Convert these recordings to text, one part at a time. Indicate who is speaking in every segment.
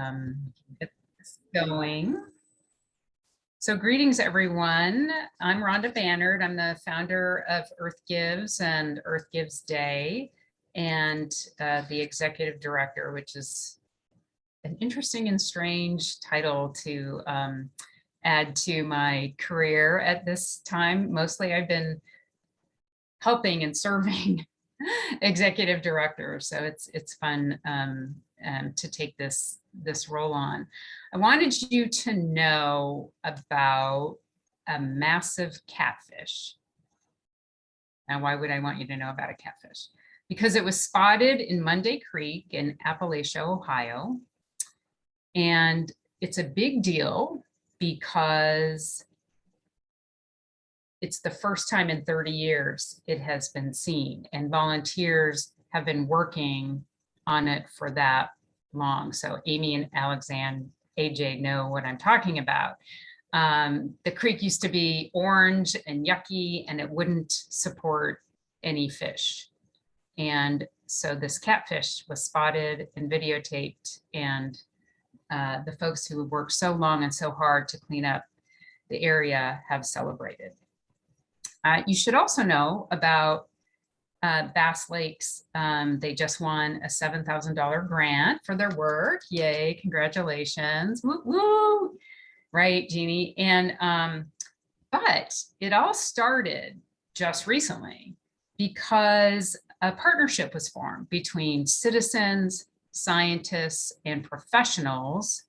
Speaker 1: Get this going. So greetings, everyone. I'm Rhonda Bannard. I'm the founder of Earth Gives and Earth Gives Day, and the executive director, which is an interesting and strange title to add to my career at this time. Mostly I've been helping and serving executive directors, so it's fun to take this role on. I wanted you to know about a massive catfish. Now, why would I want you to know about a catfish? Because it was spotted in Monday Creek in Appalachia, Ohio. And it's a big deal because it's the first time in 30 years it has been seen, and volunteers have been working on it for that long. So Amy and Alexandre, AJ know what I'm talking about. The creek used to be orange and yucky, and it wouldn't support any fish. And so this catfish was spotted and videotaped, and the folks who worked so long and so hard to clean up the area have celebrated. You should also know about Bass Lakes. They just won a $7,000 grant for their work. Yay, congratulations. Woo, woo. Right, Jeannie? And but it all started just recently because a partnership was formed between citizens, scientists, and professionals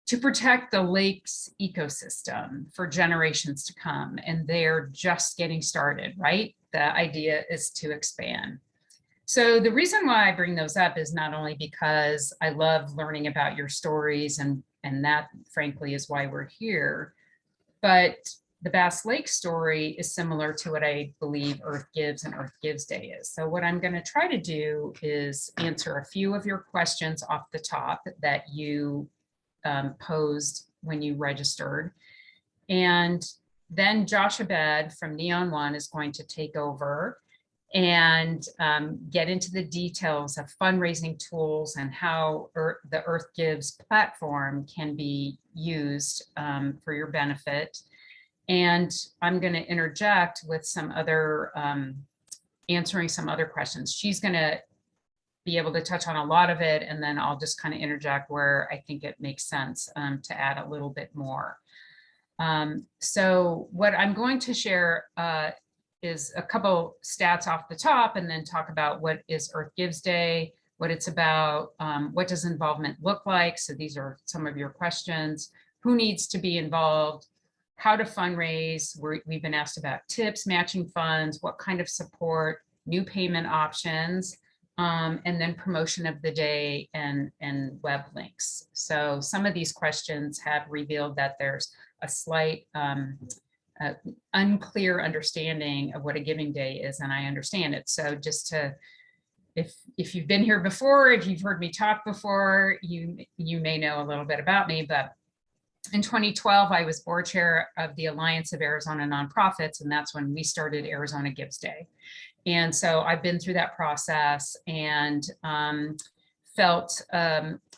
Speaker 1: to protect the lake's ecosystem for generations to come. And they're just getting started, right? The idea is to expand. So the reason why I bring those up is not only because I love learning about your stories, and that frankly is why we're here, but the Bass Lake story is similar to what I believe Earth Gives and Earth Gives Day is. So what I'm going to try to do is answer a few of your questions off the top that you posed when you registered. And then Josh Abed from Neon One is going to take over and get into the details of fundraising tools and how the Earth Gives platform can be used for your benefit. And I'm going to interject with some other, answering some other questions. She's going to be able to touch on a lot of it, and then I'll just kind of interject where I think it makes sense to add a little bit more. So what I'm going to share is a couple stats off the top, and then talk about what is Earth Gives Day, what it's about, what does involvement look like? So these are some of your questions. Who needs to be involved? How to fundraise? We've been asked about tips, matching funds, what kind of support, new payment options, and then promotion of the day and web links. So some of these questions have revealed that there's a slight unclear understanding of what a giving day is, and I understand it. So just to, if you've been here before, if you've heard me talk before, you may know a little bit about me. But in 2012, I was board chair of the Alliance of Arizona Nonprofits, and that's when we started Arizona Gives Day. And so I've been through that process and felt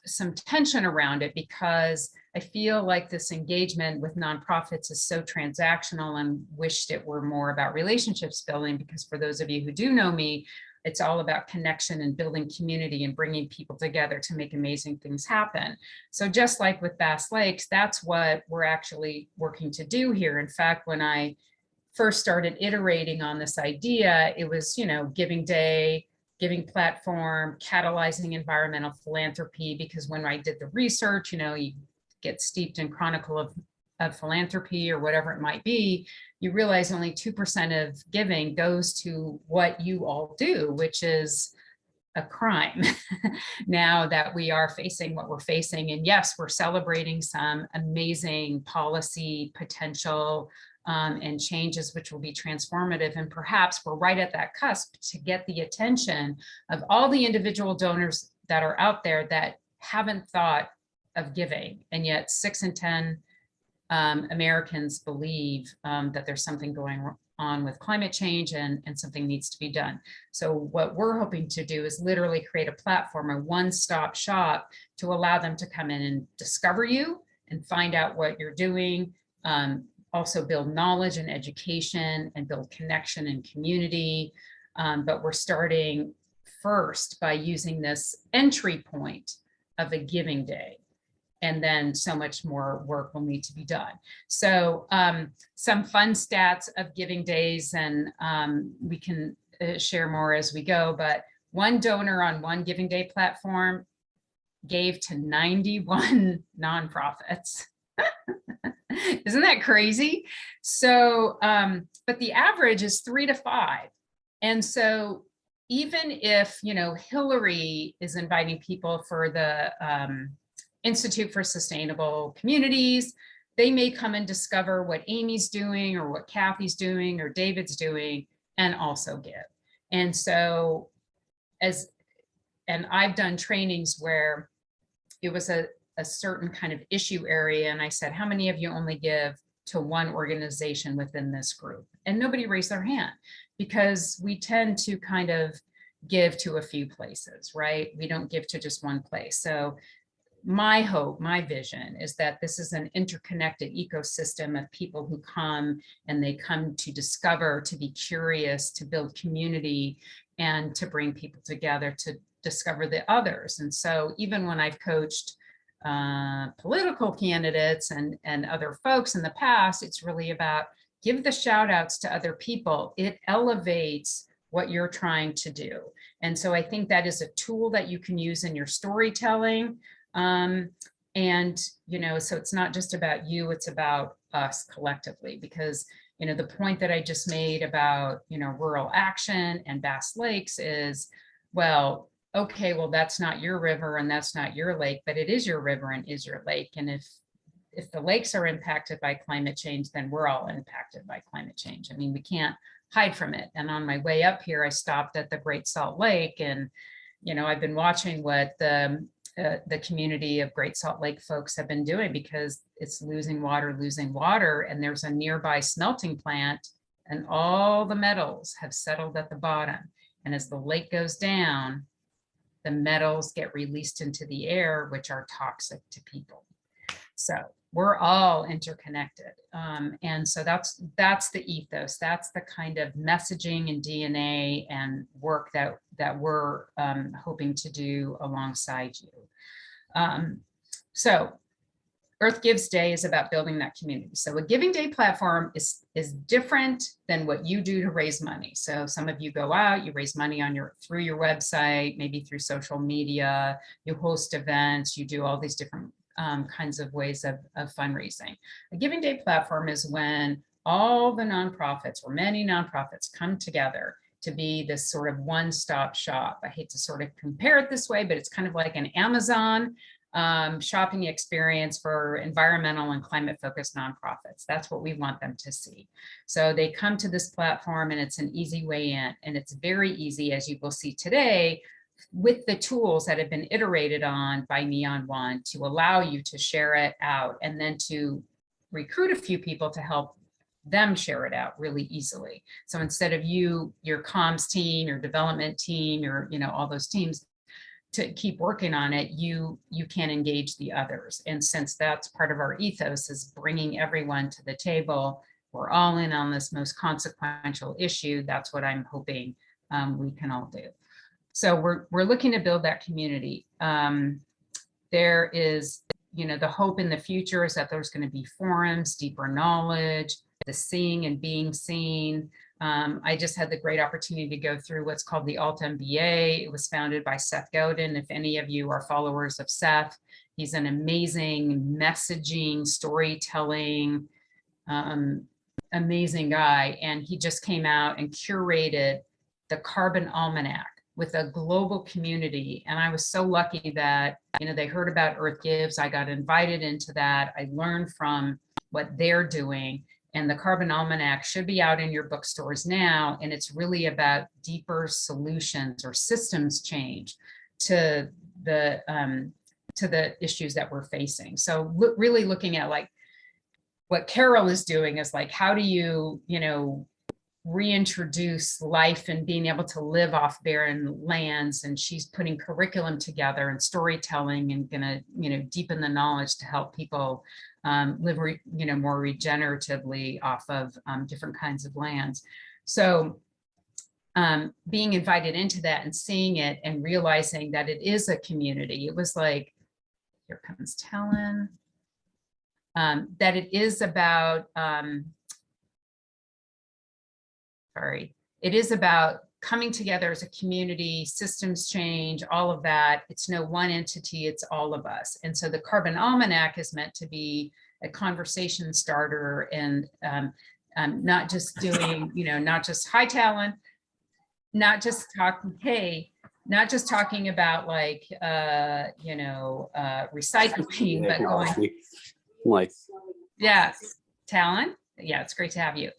Speaker 1: some tension around it, because I feel like this engagement with nonprofits is so transactional, and wished it were more about relationships building, because for those of you who do know me, it's all about connection and building community and bringing people together to make amazing things happen. So just like with Bass Lakes, that's what we're actually working to do here. In fact, when I first started iterating on this idea, it was, Giving Day, giving platform, catalyzing environmental philanthropy, because when I did the research, you get steeped in chronicle of philanthropy or whatever it might be, you realize only 2% of giving goes to what you all do, which is a crime now that we are facing what we're facing. And yes, we're celebrating some amazing policy potential and changes which will be transformative. And perhaps we're right at that cusp to get the attention of all the individual donors that are out there that haven't thought of giving. And yet 6 in 10 Americans believe that there's something going on with climate change and something needs to be done. So what we're hoping to do is literally create a platform, a one-stop shop to allow them to come in and discover you and find out what you're doing, also build knowledge and education and build connection and community. But we're starting first by using this entry point of a giving day. And then so much more work will need to be done. So some fun stats of giving days, and we can share more as we go, but one donor on one giving day platform gave to 91 nonprofits. Isn't that crazy? So, but the average is 3 to 5. And so even if, you know, Hillary is inviting people for the Institute for Sustainable Communities, they may come and discover what Amy's doing or what Kathy's doing or David's doing and also give. And so and I've done trainings where it was a certain kind of issue area. And I said, how many of you only give to one organization within this group? And nobody raised their hand because we tend to kind of give to a few places, right? We don't give to just one place. So my hope, my vision is that this is an interconnected ecosystem of people who come and they come to discover, to be curious, to build community, and to bring people together to discover the others. And so even when I've coached political candidates and other folks in the past, it's really about give the shout outs to other people. It elevates what you're trying to do. And so I think that is a tool that you can use in your storytelling. And, you know, so it's not just about you, it's about us collectively, because, you know, the point that I just made about, you know, rural action and Bass Lakes is, well, okay, well, that's not your river and that's not your lake, but it is your river and is your lake. And if the lakes are impacted by climate change, then we're all impacted by climate change. I mean, we can't hide from it. And on my way up here, I stopped at the Great Salt Lake, and, you know, I've been watching what the community of Great Salt Lake folks have been doing, because it's losing water, and there's a nearby smelting plant, and all the metals have settled at the bottom. And as the lake goes down, the metals get released into the air, which are toxic to people. So we're all interconnected. And so that's the ethos. That's the kind of messaging and DNA and work that we're hoping to do alongside you. So Earth Gives Day is about building that community. So a Giving Day platform is different than what you do to raise money. So some of you go out, you raise money through your website, maybe through social media, you host events, you do all these different kinds of ways of fundraising. A Giving Day platform is when all the nonprofits, or many nonprofits, come together to be this sort of one-stop shop. I hate to sort of compare it this way, but it's kind of like an Amazon shopping experience for environmental and climate-focused nonprofits. That's what we want them to see. So they come to this platform and it's an easy way in, and it's very easy, as you will see today, with the tools that have been iterated on by Neon One to allow you to share it out and then to recruit a few people to help them share it out really easily. So instead of your comms team, your development team, all those teams to keep working on it, you can engage the others. And since that's part of our ethos, is bringing everyone to the table, we're all in on this most consequential issue. That's what I'm hoping we can all do. So we're looking to build that community. There is, the hope in the future is that there's going to be forums, deeper knowledge, the seeing and being seen. I just had the great opportunity to go through what's called the Alt Mba. It was founded by Seth Godin. If any of you are followers of Seth, he's an amazing messaging, storytelling, amazing guy. And he just came out and curated the Carbon Almanac with a global community. And I was so lucky that, they heard about Earth Gives. I got invited into that. I learned from what they're doing. And the Carbon Almanac should be out in your bookstores now. And it's really about deeper solutions or systems change to the issues that we're facing. So really looking at like what Carol is doing is like, how do you, reintroduce life and being able to live off barren lands. And she's putting curriculum together and storytelling and gonna, deepen the knowledge to help people live, more regeneratively off of different kinds of lands. So being invited into that and seeing it and realizing that it is a community, it was like, here comes Talon, that it is about, it is about coming together as a community, systems change, all of that. It's no one entity, it's all of us. And so the Carbon Almanac is meant to be a conversation starter and not just doing, not just hi Talon, not just talking, hey, not just talking about like, recycling, but going,
Speaker 2: like,
Speaker 1: yeah, Talon. Yeah, it's great to have you.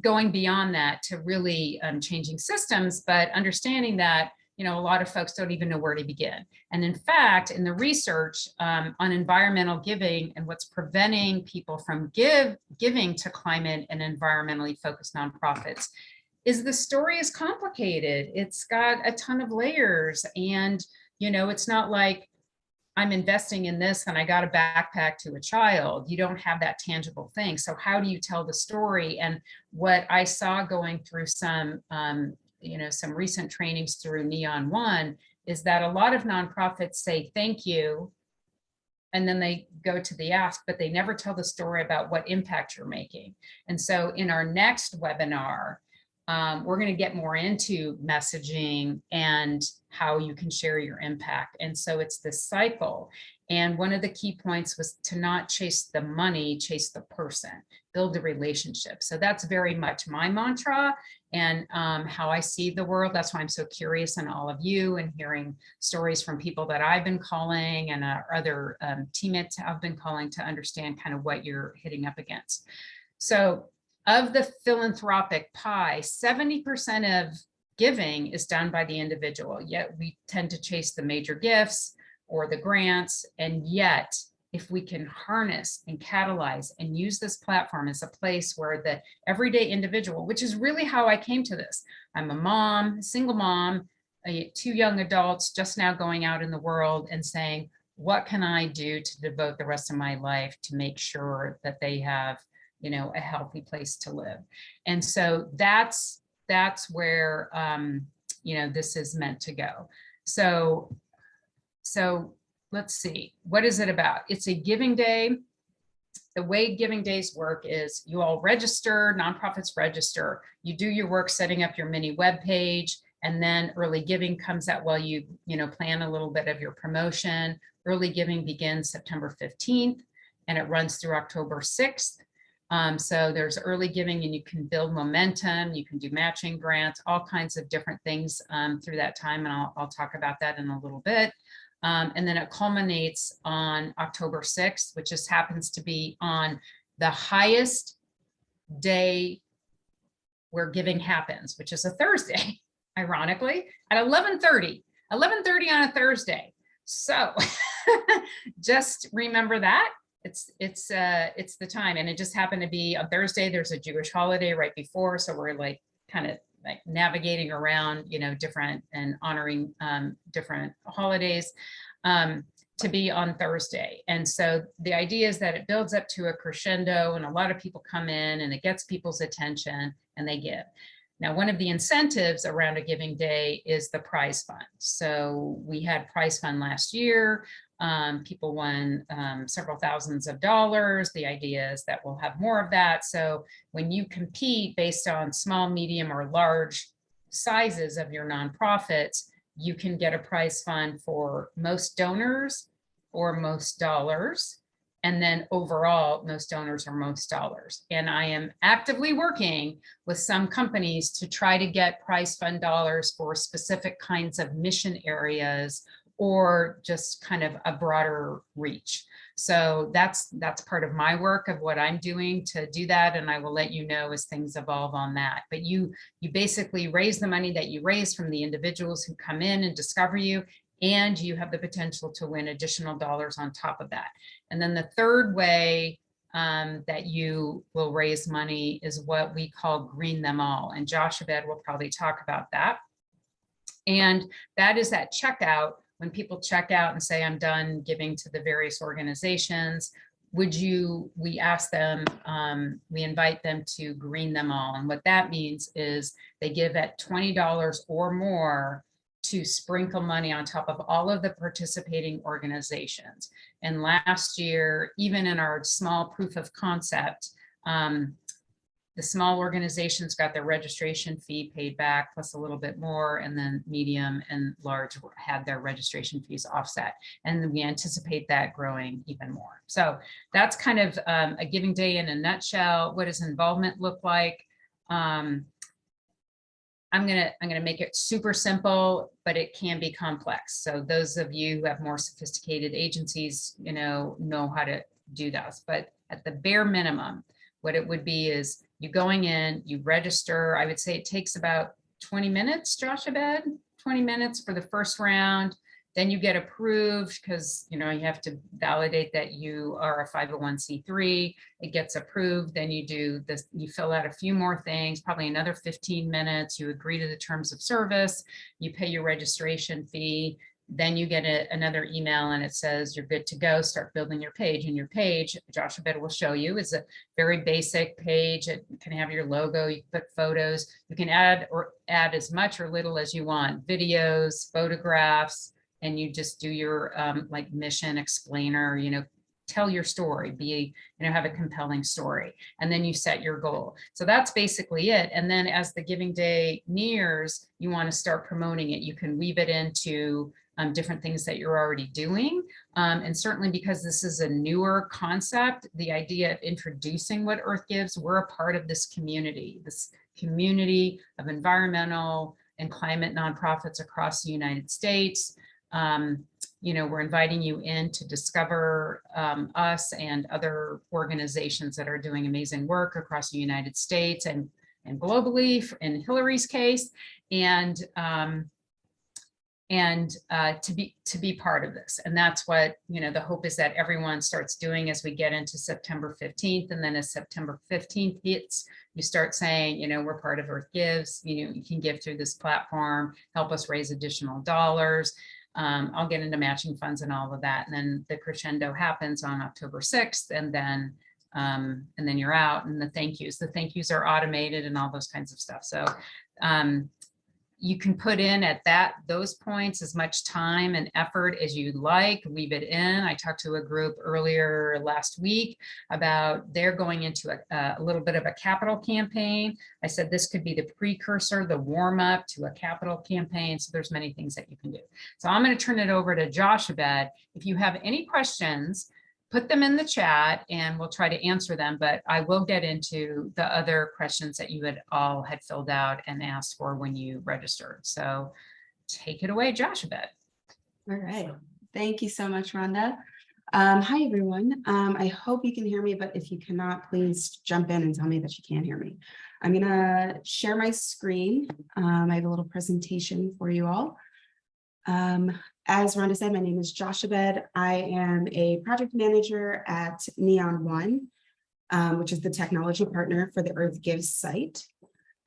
Speaker 1: Going beyond that to really changing systems, but understanding that, a lot of folks don't even know where to begin. And in fact, in the research on environmental giving and what's preventing people from giving to climate and environmentally focused nonprofits is the story is complicated. It's got a ton of layers and, it's not like, I'm investing in this and I got a backpack to a child. You don't have that tangible thing. So how do you tell the story? And what I saw going through some, some recent trainings through Neon One is that a lot of nonprofits say, thank you. And then they go to the ask, but they never tell the story about what impact you're making. And so in our next webinar, we're going to get more into messaging and how you can share your impact. And so it's this cycle. And one of the key points was to not chase the money, chase the person, build the relationship. So that's very much my mantra and how I see the world. That's why I'm so curious in all of you and hearing stories from people that I've been calling and other teammates have been calling to understand kind of what you're hitting up against. So of the philanthropic pie, 70% of giving is done by the individual, yet we tend to chase the major gifts or the grants. And yet, if we can harness and catalyze and use this platform as a place where the everyday individual, which is really how I came to this. I'm a mom, a single mom, 2 young adults just now going out in the world and saying, what can I do to devote the rest of my life to make sure that they have a healthy place to live. And so that's where, this is meant to go. So let's see, what is it about? It's a giving day. The way giving days work is you all register, nonprofits register, you do your work setting up your mini web page, and then early giving comes out while you plan a little bit of your promotion. Early giving begins September 15th and it runs through October 6th. So there's early giving and you can build momentum, you can do matching grants, all kinds of different things through that time. And I'll talk about that in a little bit. And then it culminates on October 6th, which just happens to be on the highest day where giving happens, which is a Thursday, ironically, at 11:30 on a Thursday. So just remember that. It's the time, and it just happened to be on Thursday. There's a Jewish holiday right before, so we're like kind of like navigating around, different and honoring different holidays to be on Thursday. And so the idea is that it builds up to a crescendo, and a lot of people come in, and it gets people's attention, and they give. Now, one of the incentives around a giving day is the prize fund. So we had prize fund last year. People won several thousands of dollars. The idea is that we'll have more of that. So when you compete based on small, medium, or large sizes of your nonprofits, you can get a prize fund for most donors or most dollars. And then overall, most donors or most dollars. And I am actively working with some companies to try to get prize fund dollars for specific kinds of mission areas or just kind of a broader reach. So that's part of my work of what I'm doing to do that. And I will let you know as things evolve on that. But you basically raise the money that you raise from the individuals who come in and discover you, and you have the potential to win additional dollars on top of that. And then the third way that you will raise money is what we call Green Them All. And Josh Abed will probably talk about that. And that is at checkout, when people check out and say, I'm done giving to the various organizations, we ask them, we invite them to green them all. And what that means is they give at $20 or more to sprinkle money on top of all of the participating organizations. And last year, even in our small proof of concept, the small organizations got their registration fee paid back plus a little bit more, and then medium and large had their registration fees offset. And we anticipate that growing even more. So that's kind of a giving day in a nutshell. What does involvement look like? I'm gonna make it super simple, but it can be complex. So those of you who have more sophisticated agencies, know how to do those. But at the bare minimum, what it would be is you going in, you register. I would say it takes about 20 minutes, Josh Abed, 20 minutes for the first round. Then you get approved because you have to validate that you are a 501c3. It gets approved. Then you do this, you fill out a few more things, probably another 15 minutes. You agree to the terms of service. You pay your registration fee. Then you get another email and it says you're good to go, start building your page. And your page, Josh Abed will show you, is a very basic page. It can have your logo, you can put photos, you can add as much or little as you want, videos, photographs, and you just do your like mission explainer, tell your story, have a compelling story, and then you set your goal. So that's basically it. And then as the giving day nears, you want to start promoting it. You can weave it into different things that you're already doing. And certainly because this is a newer concept, the idea of introducing what Earth gives, we're a part of this community of environmental and climate nonprofits across the United States. We're inviting you in to discover us and other organizations that are doing amazing work across the United States and globally in Hillary's case, and to be part of this. And that's what, the hope is that everyone starts doing as we get into September 15th. And then as September 15th hits, you start saying, we're part of Earth Gives, you can give through this platform, help us raise additional dollars. I'll get into matching funds and all of that. And then the crescendo happens on October 6th, and then you're out. And the thank yous are automated and all those kinds of stuff. So you can put in at those points as much time and effort as you'd like, weave it in. I talked to a group earlier last week about they're going into a little bit of a capital campaign. I said this could be the precursor, the warm up to a capital campaign. So there's many things that you can do. So I'm going to turn it over to Josh Abed. If you have any questions, put them in the chat and we'll try to answer them, but I will get into the other questions that you had filled out and asked for when you registered. So take it away, Josh Abed.
Speaker 2: All right. Thank you so much, Rhonda. Hi, everyone. I hope you can hear me, but if you cannot, please jump in and tell me that you can't hear me. I'm going to share my screen. I have a little presentation for you all. As Rhonda said, my name is Josh Abed. I am a project manager at Neon One, which is the technology partner for the Earth Gives site.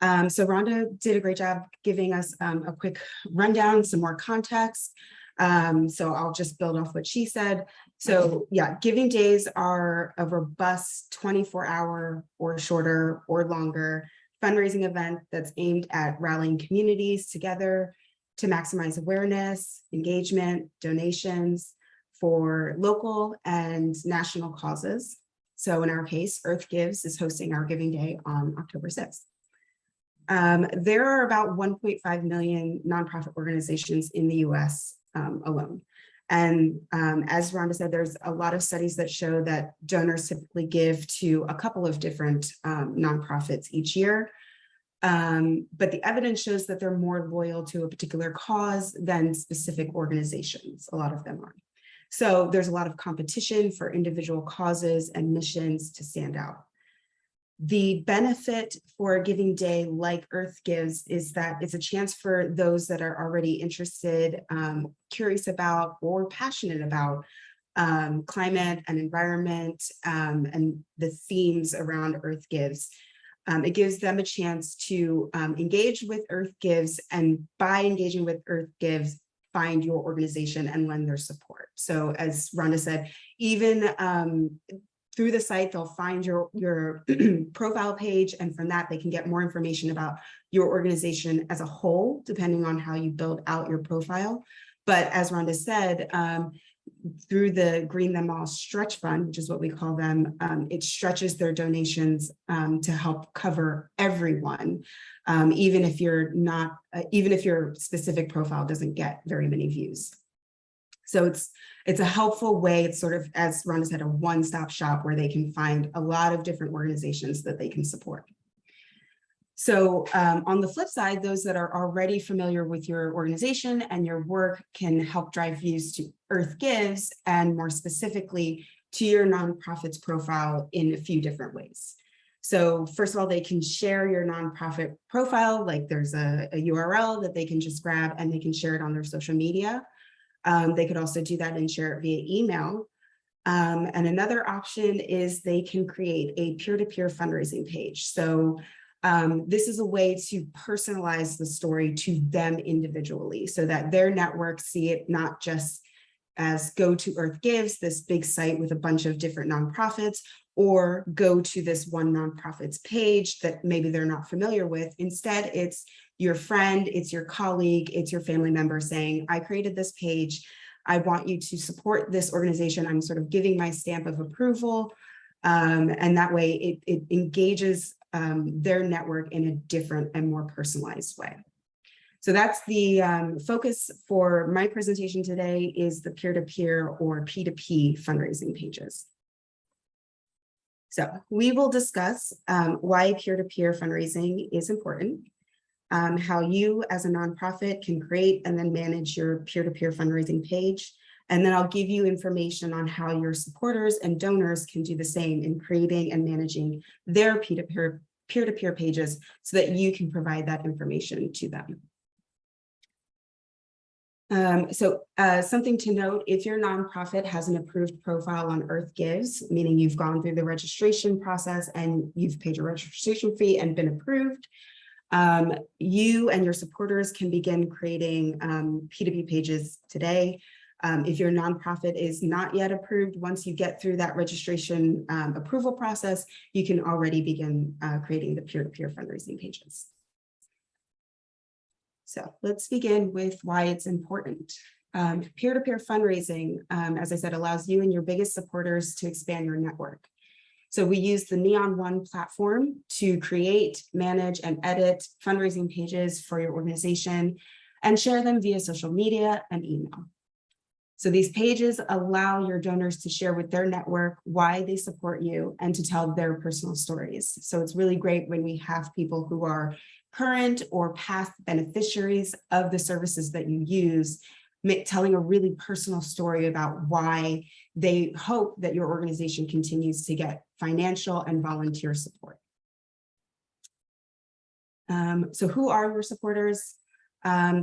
Speaker 2: So Rhonda did a great job giving us a quick rundown, some more context. So I'll just build off what she said. So yeah, giving days are a robust 24-hour or shorter or longer fundraising event that's aimed at rallying communities together to maximize awareness, engagement, donations for local and national causes. So in our case, Earth Gives is hosting our Giving Day on October 6th. There are about 1.5 million nonprofit organizations in the US alone. And as Rhonda said, there's a lot of studies that show that donors typically give to a couple of different nonprofits each year. But the evidence shows that they're more loyal to a particular cause than specific organizations. A lot of them are. So there's a lot of competition for individual causes and missions to stand out. The benefit for a Giving Day like Earth Gives is that it's a chance for those that are already interested, curious about, or passionate about climate and environment, and the themes around Earth Gives. It gives them a chance to engage with Earth Gives, and by engaging with Earth Gives, find your organization and lend their support. So as Rhonda said, even through the site, they'll find your profile page, and from that, they can get more information about your organization as a whole, depending on how you build out your profile. But as Rhonda said, through the Green Them All Stretch Fund, which is what we call them, it stretches their donations to help cover everyone, even if you're not, even if your specific profile doesn't get very many views. So it's a helpful way. It's sort of, as Rhonda said, a one-stop shop where they can find a lot of different organizations that they can support. So on the flip side, those that are already familiar with your organization and your work can help drive views to Earth Gives, and more specifically to your nonprofit's profile in a few different ways. So first of all, they can share your nonprofit profile, like there's a URL that they can just grab and they can share it on their social media. They could also do that and share it via email. And another option is they can create a peer-to-peer fundraising page. So this is a way to personalize the story to them individually, so that their network see it not just as go to Earth Gives, this big site with a bunch of different nonprofits, or go to this one nonprofit's page that maybe they're not familiar with. Instead, it's your friend, it's your colleague, it's your family member saying, I created this page. I want you to support this organization. I'm sort of giving my stamp of approval. And that way it engages their network in a different and more personalized way. So that's the focus for my presentation today, is the peer-to-peer or P2P fundraising pages. So we will discuss why peer-to-peer fundraising is important, how you as a nonprofit can create and then manage your peer-to-peer fundraising page. And then I'll give you information on how your supporters and donors can do the same in creating and managing their peer-to-peer pages so that you can provide that information to them. Something to note, if your nonprofit has an approved profile on Earth Gives, meaning you've gone through the registration process and you've paid your registration fee and been approved, you and your supporters can begin creating P2P pages today. If your nonprofit is not yet approved, once you get through that registration approval process, you can already begin creating the peer-to-peer fundraising pages. So let's begin with why it's important. Peer-to-peer fundraising, as I said, allows you and your biggest supporters to expand your network. So we use the Neon One platform to create, manage, and edit fundraising pages for your organization and share them via social media and email. So these pages allow your donors to share with their network why they support you and to tell their personal stories. So it's really great when we have people who are current or past beneficiaries of the services that you use, telling a really personal story about why they hope that your organization continues to get financial and volunteer support. So who are your supporters?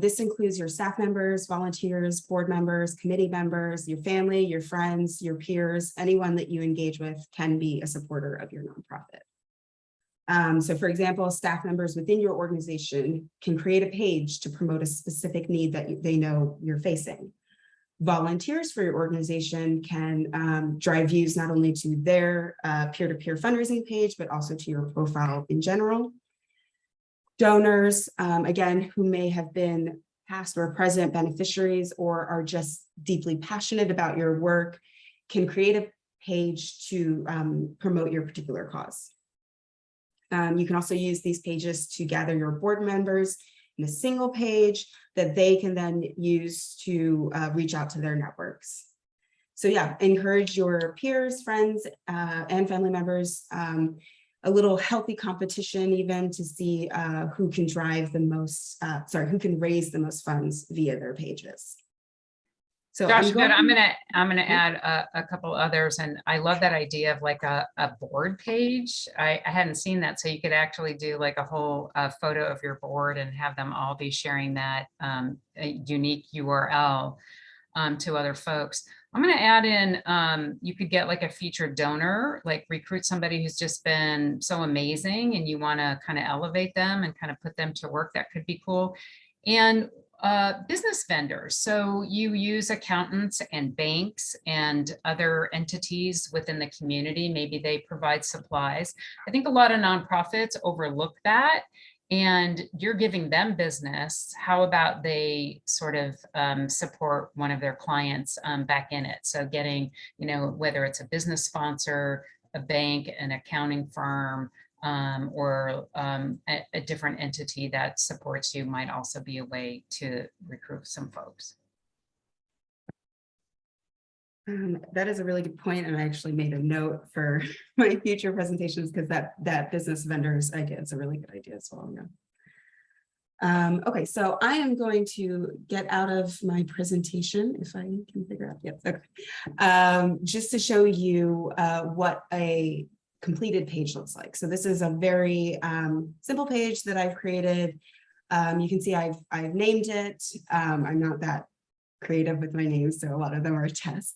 Speaker 2: This includes your staff members, volunteers, board members, committee members, your family, your friends, your peers. Anyone that you engage with can be a supporter of your nonprofit. So for example, staff members within your organization can create a page to promote a specific need that they know you're facing. Volunteers for your organization can drive views not only to their peer-to-peer fundraising page, but also to your profile in general. Donors, again, who may have been past or present beneficiaries or are just deeply passionate about your work, can create a page to promote your particular cause. You can also use these pages to gather your board members in a single page that they can then use to reach out to their networks. So yeah, encourage your peers, friends, and family members, a little healthy competition even to see who can drive the most, who can raise the most funds via their pages. So
Speaker 1: Josh, I'm gonna add a couple others, and I love that idea of like a board page. I hadn't seen that, so you could actually do like a whole photo of your board and have them all be sharing that a unique URL to other folks. I'm going to add in, you could get like a featured donor, like recruit somebody who's just been so amazing and you want to kind of elevate them and kind of put them to work. That could be cool. And business vendors. So you use accountants and banks and other entities within the community. Maybe they provide supplies. I think a lot of nonprofits overlook that. And you're giving them business. How about they sort of support one of their clients back in it? So getting, whether it's a business sponsor, a bank, an accounting firm, or a different entity that supports you might also be a way to recruit some folks.
Speaker 2: That is a really good point, and I actually made a note for my future presentations because that business vendors idea is a really good idea as well. Yeah. Okay, so I am going to get out of my presentation if I can figure out. Yes, okay. Just to show you what a completed page looks like. So this is a very simple page that I've created. You can see I've named it. I'm not that creative with my names, so a lot of them are tests.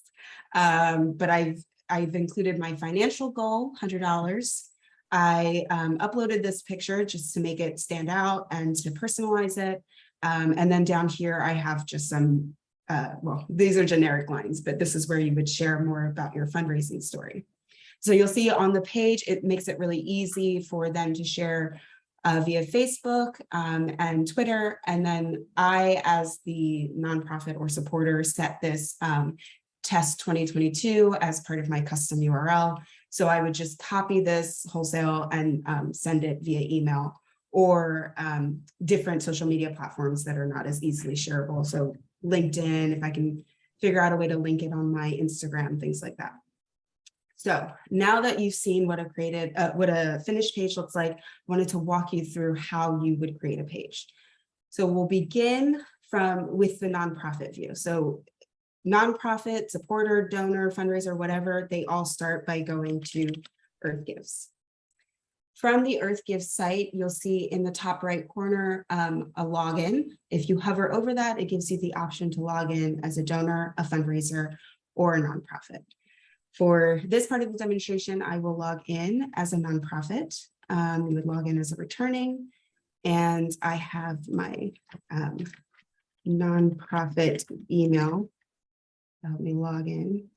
Speaker 2: But I've included my financial goal, $100. I uploaded this picture just to make it stand out and to personalize it. And then down here, I have just some, well, these are generic lines, but this is where you would share more about your fundraising story. So you'll see on the page, it makes it really easy for them to share via Facebook and Twitter. And then I, as the nonprofit or supporter, set this test 2022 as part of my custom URL. So I would just copy this wholesale and send it via email or different social media platforms that are not as easily shareable. So LinkedIn, if I can figure out a way to link it on my Instagram, things like that. So now that you've seen what a finished page looks like, I wanted to walk you through how you would create a page. So we'll begin with the nonprofit view. So nonprofit, supporter, donor, fundraiser, whatever, they all start by going to Earth Gives. From the Earth Gives site, you'll see in the top right corner a login. If you hover over that, it gives you the option to log in as a donor, a fundraiser, or a nonprofit. For this part of the demonstration, I will log in as a nonprofit. You would log in as a returning, and I have my nonprofit email. Help me log in.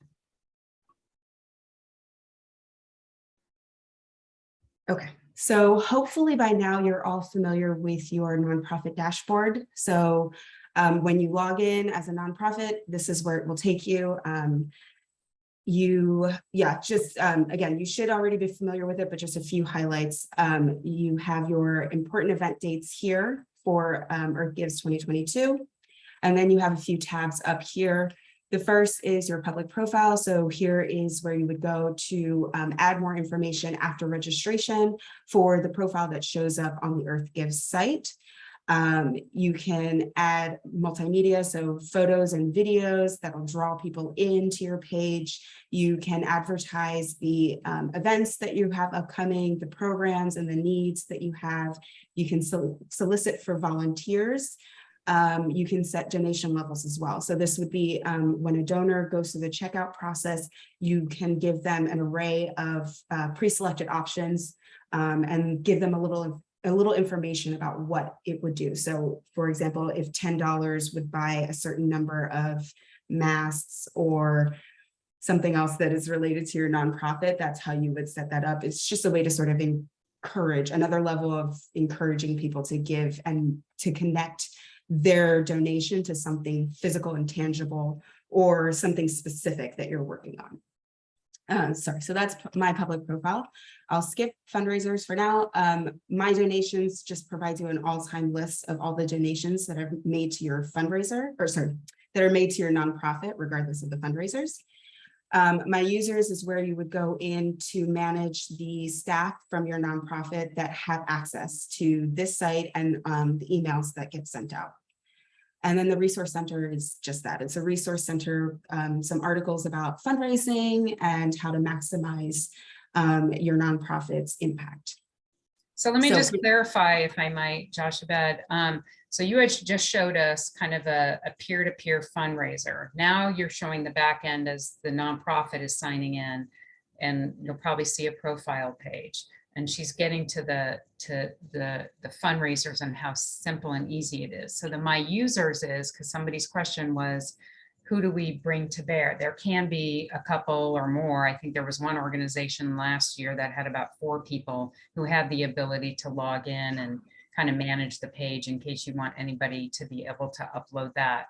Speaker 2: Okay, so hopefully by now you're all familiar with your nonprofit dashboard. So when you log in as a nonprofit, this is where it will take you. Again, you should already be familiar with it, but just a few highlights. You have your important event dates here for Earth Gives 2022. And then you have a few tabs up here. The first is your public profile. So here is where you would go to add more information after registration for the profile that shows up on the Earth Gives site. You can add multimedia, so photos and videos that'll draw people into your page. You can advertise the events that you have upcoming, the programs and the needs that you have. You can solicit for volunteers. You can set donation levels as well. So this would be when a donor goes through the checkout process, you can give them an array of pre-selected options and give them a little information about what it would do. So for example, if $10 would buy a certain number of masks or something else that is related to your nonprofit, that's how you would set that up. It's just a way to sort of encourage, another level of encouraging people to give and to connect their donation to something physical and tangible or something specific that you're working on. So that's my public profile. I'll skip fundraisers for now. My donations just provides you an all-time list of all the donations that are made to your fundraiser, that are made to your nonprofit, regardless of the fundraisers. My users is where you would go in to manage the staff from your nonprofit that have access to this site and the emails that get sent out. And then the resource center is just that. It's a resource center, some articles about fundraising and how to maximize your nonprofit's impact.
Speaker 1: So let me just clarify, if I might, Joshua. So you had just showed us kind of a peer-to-peer fundraiser. Now you're showing the back end as the nonprofit is signing in, and you'll probably see a profile page. And she's getting to the fundraisers and how simple and easy it is. So the my users is, because somebody's question was, who do we bring to bear? There can be a couple or more. I think there was one organization last year that had about 4 people who had the ability to log in and kind of manage the page in case you want anybody to be able to upload that.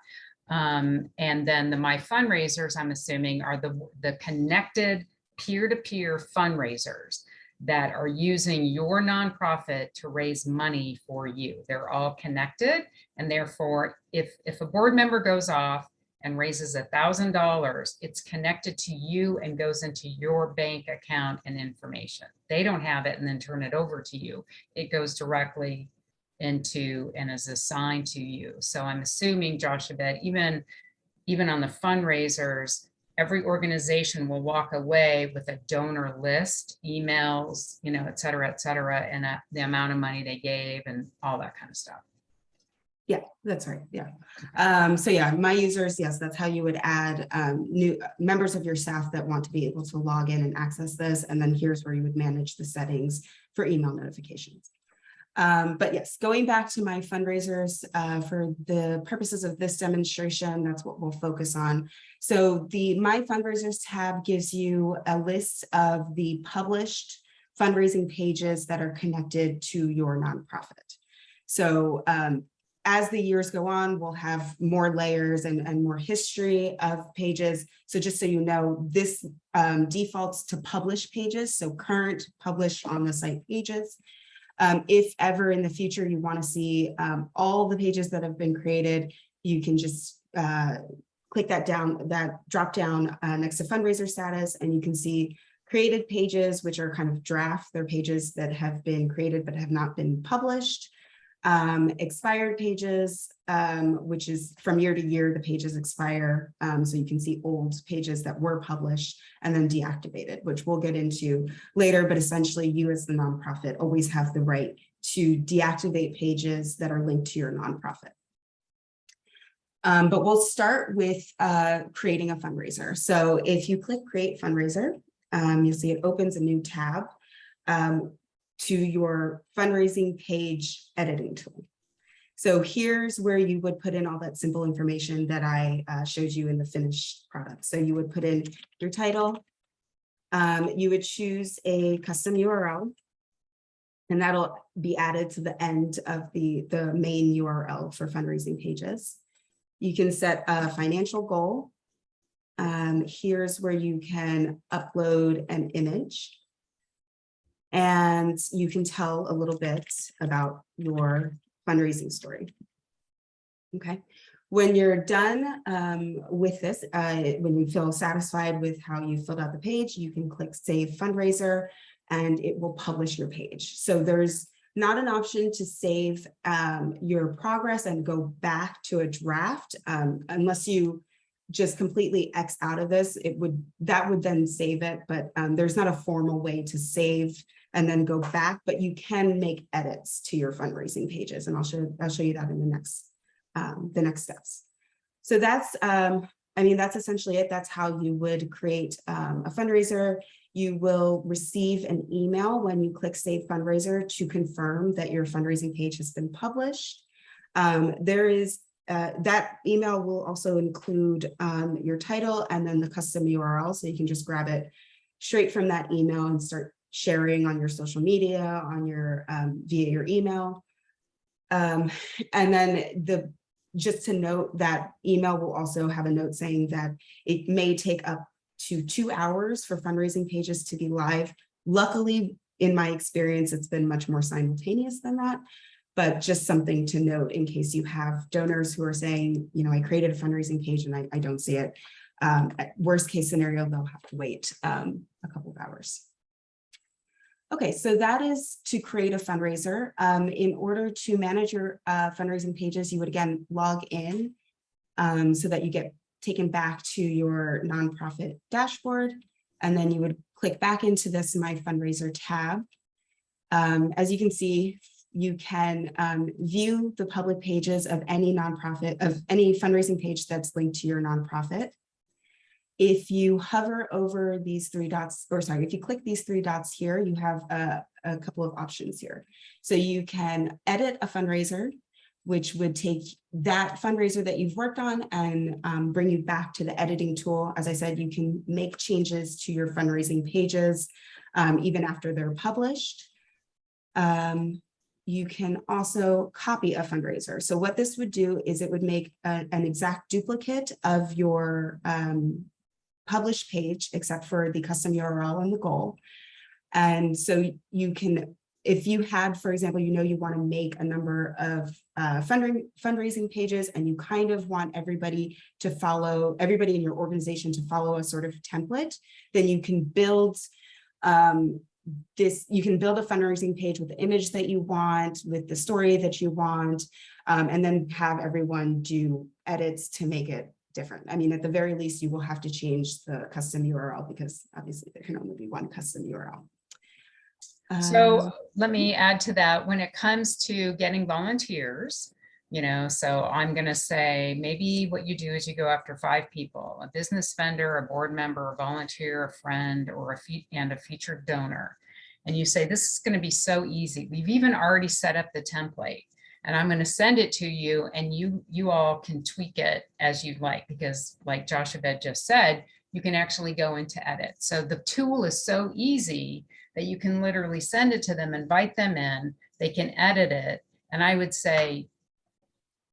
Speaker 1: And then the My Fundraisers, I'm assuming, are the connected peer-to-peer fundraisers that are using your nonprofit to raise money for you. They're all connected. And therefore, if a board member goes off and raises $1,000, it's connected to you and goes into your bank account and information. They don't have it and then turn it over to you. It goes directly into and is assigned to you. So I'm assuming, Joshua, even on the fundraisers, every organization will walk away with a donor list, emails, et cetera, and the amount of money they gave and all that kind of stuff.
Speaker 2: Yeah, that's right. Yeah. So yeah, my users, yes, that's how you would add new members of your staff that want to be able to log in and access this. And then here's where you would manage the settings for email notifications. But yes, going back to My Fundraisers, for the purposes of this demonstration, that's what we'll focus on. So the My Fundraisers tab gives you a list of the published fundraising pages that are connected to your nonprofit. So as the years go on, we'll have more layers and more history of pages. So just so you know, this defaults to published pages, so current published on the site pages. If ever in the future you want to see all the pages that have been created, you can just click that drop down next to fundraiser status, and you can see created pages, which are kind of draft. They're pages that have been created but have not been published. Expired pages, which is from year to year, the pages expire. So you can see old pages that were published, and then deactivated, which we'll get into later. But essentially, you as the nonprofit always have the right to deactivate pages that are linked to your nonprofit. But we'll start with creating a fundraiser. So if you click Create Fundraiser, you'll see it opens a new tab to your fundraising page editing tool. So here's where you would put in all that simple information that I showed you in the finished product. So you would put in your title, you would choose a custom URL, and that'll be added to the end of the main URL for fundraising pages. You can set a financial goal. Here's where you can upload an image. And you can tell a little bit about your fundraising story. Okay. When you're done with this, when you feel satisfied with how you filled out the page, you can click Save Fundraiser and it will publish your page. So there's not an option to save your progress and go back to a draft unless you just completely X out of this. That would then save it, but there's not a formal way to save and then go back, but you can make edits to your fundraising pages, and I'll show you that in the next steps. So that's that's essentially it. That's how you would create a fundraiser. You will receive an email when you click Save Fundraiser to confirm that your fundraising page has been published. That email will also include your title and then the custom URL, so you can just grab it straight from that email and start sharing on your social media, on your via your email. And then just to note, that email will also have a note saying that it may take up to 2 hours for fundraising pages to be live. Luckily, in my experience, it's been much more simultaneous than that. But just something to note in case you have donors who are saying, I created a fundraising page and I don't see it. At worst case scenario, they'll have to wait a couple of hours. Okay, so that is to create a fundraiser. In order to manage your fundraising pages, you would again log in so that you get taken back to your nonprofit dashboard, and then you would click back into this My Fundraiser tab. As you can see, you can view the public pages of any nonprofit, of any fundraising page that's linked to your nonprofit. If you hover over these three dots, or sorry, if you click these three dots here, you have a couple of options here. So you can edit a fundraiser, which would take that fundraiser that you've worked on and bring you back to the editing tool. As I said, you can make changes to your fundraising pages even after they're published. You can also copy a fundraiser. So what this would do is it would make an exact duplicate of your published page, except for the custom URL and the goal. And so you can, if you had, for example, you want to make a number of fundraising pages and you kind of want everybody in your organization to follow a sort of template, then you can build you can build a fundraising page with the image that you want, with the story that you want, and then have everyone do edits to make it different. I mean, at the very least, you will have to change the custom URL because obviously there can only be one custom URL.
Speaker 1: So let me add to that. When it comes to getting volunteers, so I'm going to say maybe what you do is you go after 5 people: a business vendor, a board member, a volunteer, a friend, or a featured donor. And you say, this is going to be so easy. We've even already set up the template and I'm going to send it to you, and you all can tweak it as you'd like, because like Joshua just said, you can actually go into edit. So the tool is so easy that you can literally send it to them, invite them in, they can edit it. And I would say,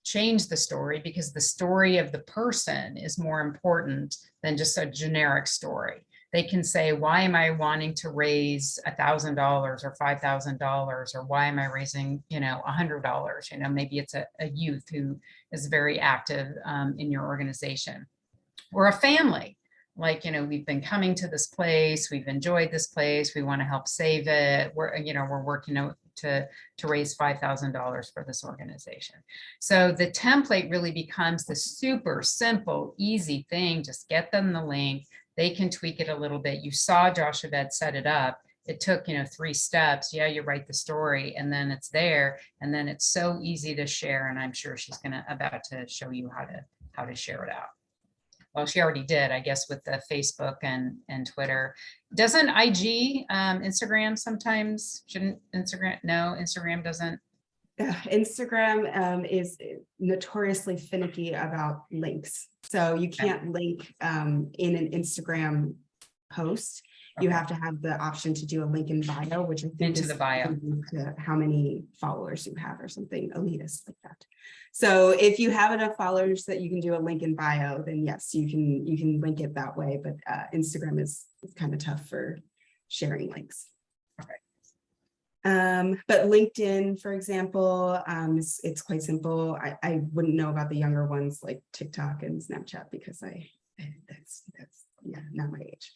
Speaker 1: change the story, because the story of the person is more important than just a generic story. They can say, why am I wanting to raise $1,000 or $5,000, or why am I raising, $100? Maybe it's a youth who is very active in your organization, or a family. Like, we've been coming to this place, we've enjoyed this place, we want to help save it. We're working to raise $5,000 for this organization. So the template really becomes the super simple, easy thing. Just get them the link. They can tweak it a little bit. You saw Joshua set it up. It took, 3 steps. Yeah, you write the story and then it's there. And then it's so easy to share. And I'm sure she's about to show you how to share it out. Well, she already did, I guess, with the Facebook and Twitter. Doesn't IG, Instagram sometimes? Shouldn't Instagram? No, Instagram doesn't.
Speaker 2: Instagram is notoriously finicky about links. So you can't link in an Instagram post. You have to have the option to do a link in bio, which I think
Speaker 1: into the bio,
Speaker 2: to how many followers you have or something elitist like that. So if you have enough followers that you can do a link in bio, then yes, you can link it that way. But Instagram is kind of tough for sharing links.
Speaker 1: Okay.
Speaker 2: But LinkedIn, for example, it's quite simple. I wouldn't know about the younger ones like TikTok and Snapchat because that's not my age.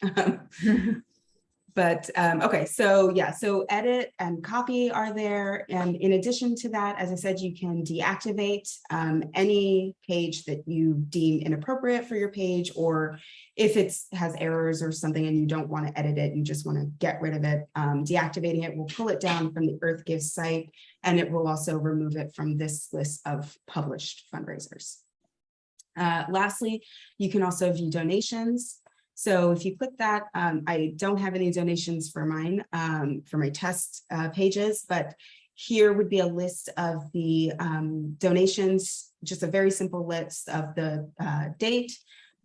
Speaker 2: But okay, so yeah, so edit and copy are there. And in addition to that, as I said, you can deactivate any page that you deem inappropriate for your page, or if it has errors or something and you don't want to edit it, you just want to get rid of it. Deactivating it will pull it down from the Earth Gives site, and it will also remove it from this list of published fundraisers. Lastly, you can also view donations. So if you click that, I don't have any donations for mine, for my test pages, but here would be a list of the donations, just a very simple list of the date,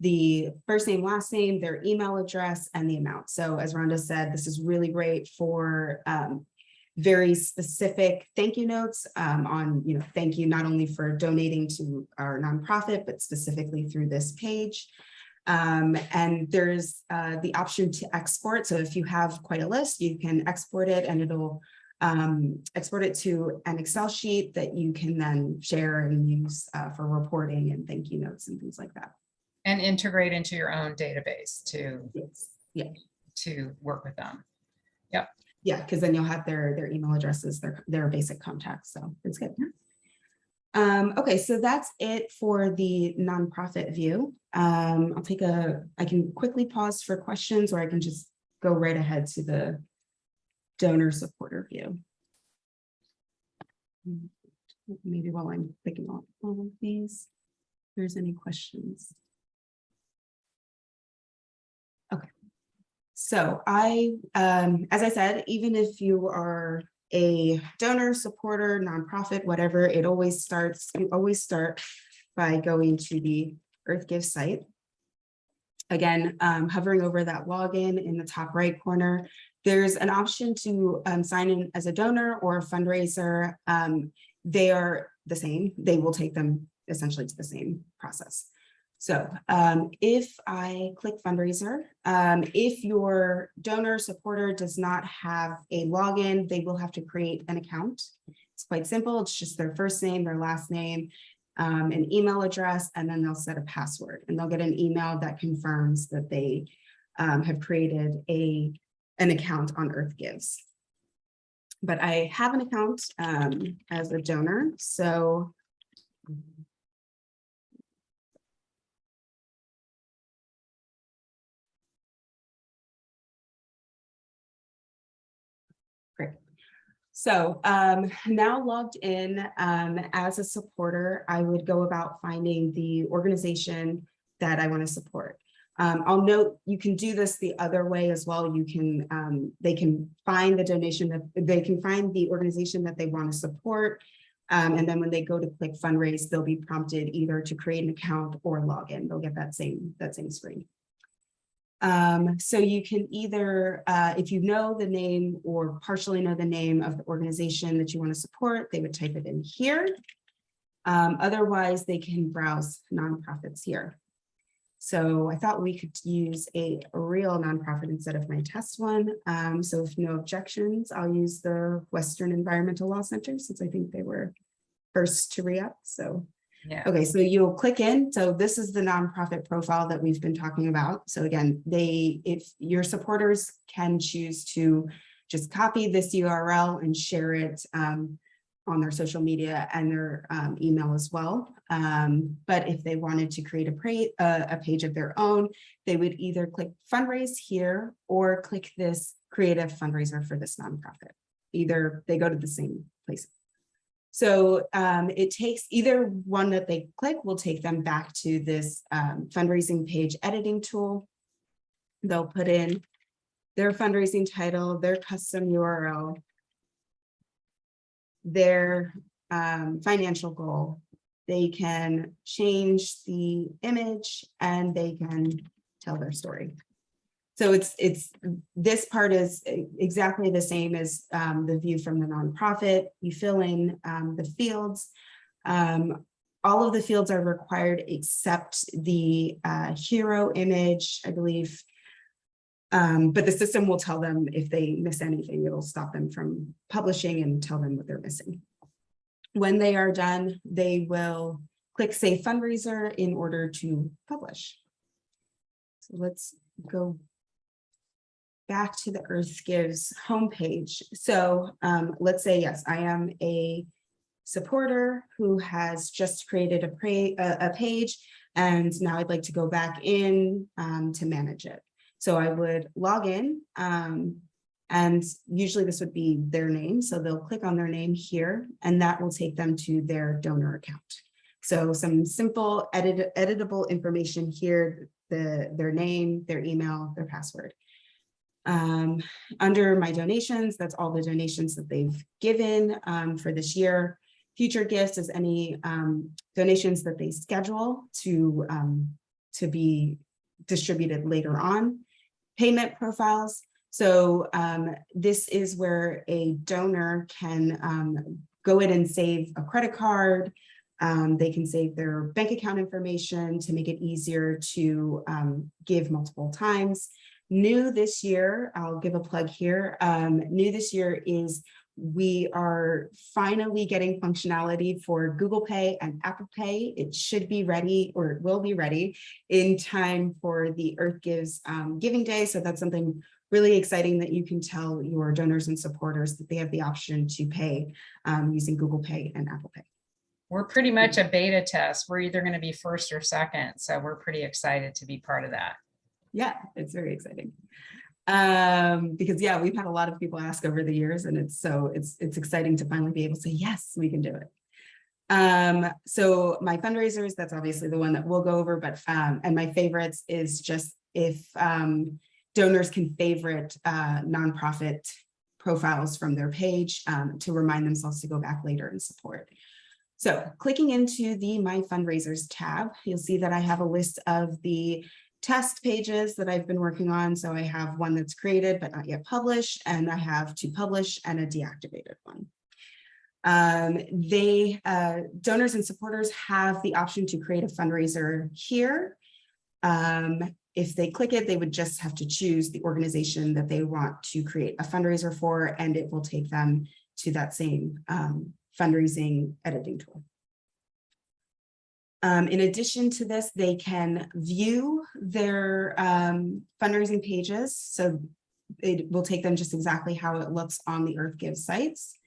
Speaker 2: the first name, last name, their email address, and the amount. So as Rhonda said, this is really great for very specific thank you notes on, thank you not only for donating to our nonprofit, but specifically through this page. And there's the option to export. So if you have quite a list, you can export it and it'll export it to an Excel sheet that you can then share and use for reporting and thank you notes and things like that.
Speaker 1: And integrate into your own database to,
Speaker 2: yes.
Speaker 1: to work with them. Yep.
Speaker 2: Yeah, because then you'll have their email addresses, their basic contacts. So it's good. Okay, so that's it for the nonprofit view. I can quickly pause for questions, or I can just go right ahead to the donor supporter view. Maybe while I'm clicking on all of these, if there's any questions. Okay. So as I said, even if you are a donor, supporter, nonprofit, whatever, you always start by going to the EarthGive site. Again, hovering over that login in the top right corner, there's an option to sign in as a donor or a fundraiser. They are the same. They will take them essentially to the same process. So if I click fundraiser, if your donor supporter does not have a login, they will have to create an account. It's quite simple. It's just their first name, their last name, an email address, and then they'll set a password, and they'll get an email that confirms that they have created an account on EarthGives. But I have an account as a donor, so great. So now logged in as a supporter, I would go about finding the organization that I want to support. I'll note you can do this the other way as well. You can they can find the donation that they can find the organization that they want to support. And then when they go to click fundraise, they'll be prompted either to create an account or log in. They'll get that same screen. So you can either, if you know the name or partially know the name of the organization that you want to support, they would type it in here. Otherwise, they can browse nonprofits here. So I thought we could use a real nonprofit instead of my test one. So if no objections, I'll use the Western Environmental Law Center, since I think they were first to re-up. So yeah. Okay, so you'll click in. So this is the nonprofit profile that we've been talking about. So again, if your supporters can choose to just copy this URL and share it on their social media and their email as well. But if they wanted to create a page of their own, they would either click fundraise here or click this create a fundraiser for this nonprofit. Either they go to the same place. So it takes either one that they click will take them back to this fundraising page editing tool. They'll put in their fundraising title, their custom URL, their financial goal. They can change the image and they can tell their story. So this part is exactly the same as the view from the nonprofit. You fill in the fields. All of the fields are required except the hero image, I believe. But the system will tell them if they miss anything. It'll stop them from publishing and tell them what they're missing. When they are done, they will click Save Fundraiser in order to publish. So let's go back to the EarthGives homepage. So let's say, yes, I am a supporter who has just created a page, and now I'd like to go back in to manage it. So I would log in, and usually this would be their name. So they'll click on their name here, and that will take them to their donor account. So some simple editable information here, their name, their email, their password. Under my donations, that's all the donations that they've given for this year. Future gifts is any donations that they schedule to be distributed later on. Payment profiles. So this is where a donor can go in and save a credit card. They can save their bank account information to make it easier to give multiple times. New this year, I'll give a plug here. New this year is we are finally getting functionality for Google Pay and Apple Pay. It should be ready, or it will be ready in time for the EarthGives Giving Day. So that's something really exciting that you can tell your donors and supporters that they have the option to pay using Google Pay and Apple Pay.
Speaker 1: We're pretty much a beta test. We're either going to be first or second. So we're pretty excited to be part of that.
Speaker 2: Yeah, it's very exciting. Because yeah, we've had a lot of people ask over the years, and it's exciting to finally be able to say, yes, we can do it. So my fundraisers, that's obviously the one that we'll go over, but and my favorites is just if donors can favorite nonprofit profiles from their page to remind themselves to go back later and support. So clicking into the My Fundraisers tab, you'll see that I have a list of the test pages that I've been working on. So I have one that's created but not yet published, and I have to publish and a deactivated one. Donors and supporters have the option to create a fundraiser here. If they click it, they would just have to choose the organization that they want to create a fundraiser for, and it will take them to that same fundraising editing tool. In addition to this, they can view their fundraising pages. So it will take them just exactly how it looks on the EarthGive sites.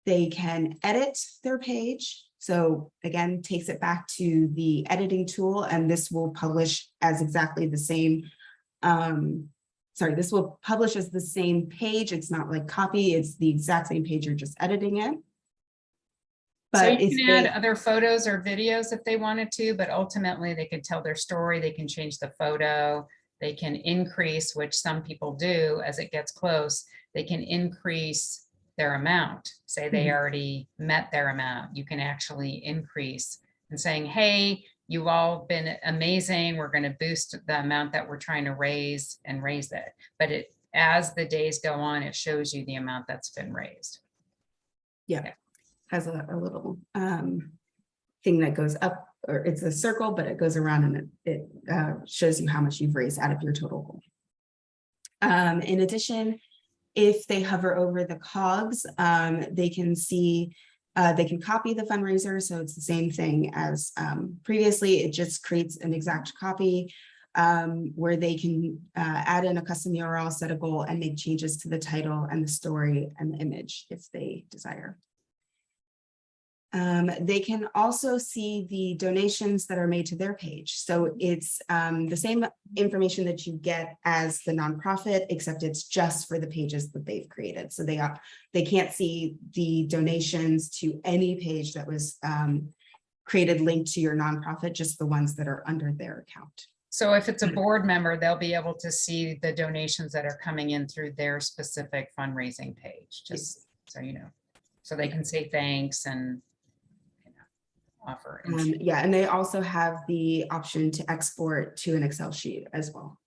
Speaker 2: They can edit their page. So again, takes it back to the editing tool, and this will publish as exactly the same. This will publish as the same page. It's not like copy, it's the exact same page, you're just editing it. But
Speaker 1: so you can add other photos or videos if they wanted to, but ultimately they can tell their story, they can change the photo, they can increase, which some people do as it gets close, they can increase their amount. Say they already met their amount, you can actually increase and saying, hey, you've all been amazing, we're going to boost the amount that we're trying to raise and raise it. But as the days go on, it shows you the amount that's been raised.
Speaker 2: Yeah. Has a little thing that goes up, or it's a circle, but it goes around and it shows you how much you've raised out of your total goal. In addition, if they hover over the cogs, they can see, they can copy the fundraiser. So it's the same thing as previously, it just creates an exact copy where they can add in a custom URL, set a goal, and make changes to the title and the story and the image if they desire. They can also see the donations that are made to their page. So it's the same information that you get as the nonprofit, except it's just for the pages that they've created. So they can't see the donations to any page that was created linked to your nonprofit, just the ones that are under their account.
Speaker 1: So if it's a board member, they'll be able to see the donations that are coming in through their specific fundraising page, just so you know. So they can say thanks and offer.
Speaker 2: Yeah, and they also have the option to export to an Excel sheet as well.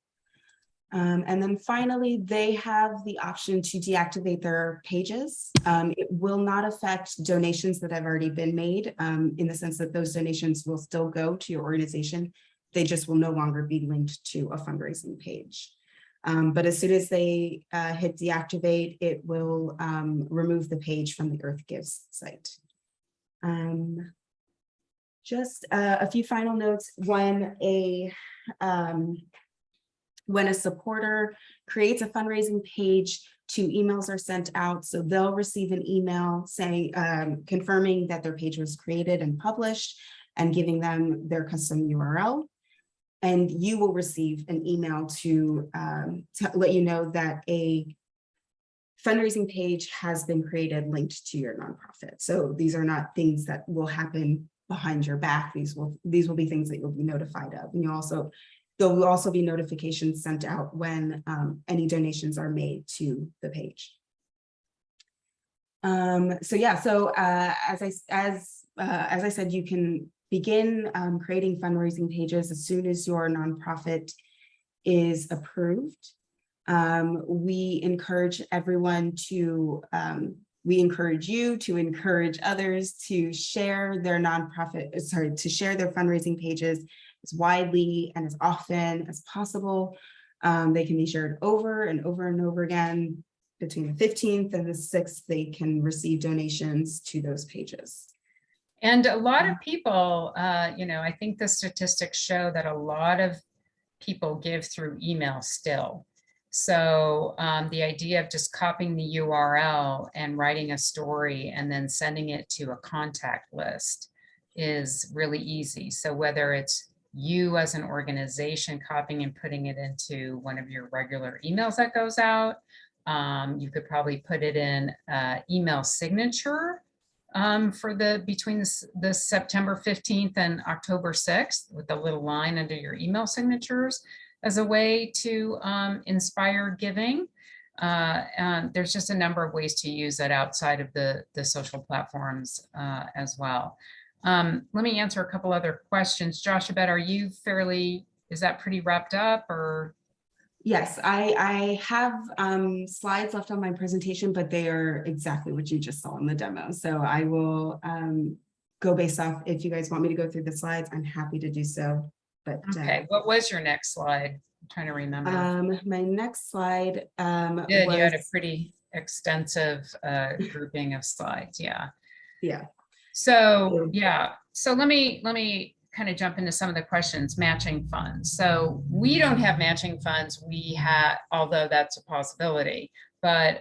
Speaker 2: And then finally, they have the option to deactivate their pages. It will not affect donations that have already been made in the sense that those donations will still go to your organization. They just will no longer be linked to a fundraising page. But as soon as they hit deactivate, it will remove the page from the EarthGive site. Just a few final notes. When a supporter creates a fundraising page, 2 emails are sent out. So they'll receive an email saying, confirming that their page was created and published and giving them their custom URL. And you will receive an email to let you know that a fundraising page has been created linked to your nonprofit. So these are not things that will happen behind your back. These will be things that you'll be notified of. And there will also be notifications sent out when any donations are made to the page. So yeah, so as I said, you can begin creating fundraising pages as soon as your nonprofit is approved. We encourage everyone to we encourage you to encourage others to share their to share their fundraising pages as widely and as often as possible. They can be shared over and over and over again. Between the 15th and the 6th, they can receive donations to those pages.
Speaker 1: And a lot of people, I think the statistics show that a lot of people give through email still. So the idea of just copying the URL and writing a story and then sending it to a contact list is really easy. So whether it's you as an organization copying and putting it into one of your regular emails that goes out. You could probably put it in email signature for between the September 15th and October 6th with a little line under your email signatures as a way to inspire giving. There's just a number of ways to use that outside of the social platforms as well. Let me answer a couple other questions. Joshua, are you is that pretty wrapped up or?
Speaker 2: Yes, I have slides left on my presentation, but they are exactly what you just saw in the demo. So I will go based off, if you guys want me to go through the slides, I'm happy to do so. But
Speaker 1: okay, what was your next slide? I'm trying to remember.
Speaker 2: My next slide
Speaker 1: you had a pretty extensive grouping of slides. Yeah. So yeah, so let me kind of jump into some of the questions. Matching funds. So we don't have matching funds. We have, although that's a possibility, but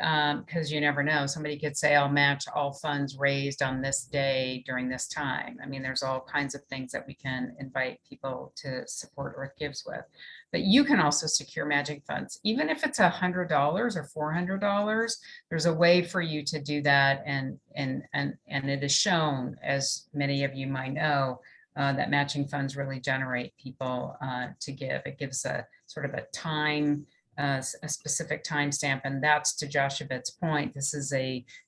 Speaker 1: because you never know, somebody could say, I'll match all funds raised on this day during this time. I mean, there's all kinds of things that we can invite people to support Earth Gives with. But you can also secure matching funds, even if it's $100 or $400. There's a way for you to do that, and it is shown, as many of you might know, that matching funds really generate people to give. It gives a sort of a time, a specific timestamp, and that's to Joshua's point. This is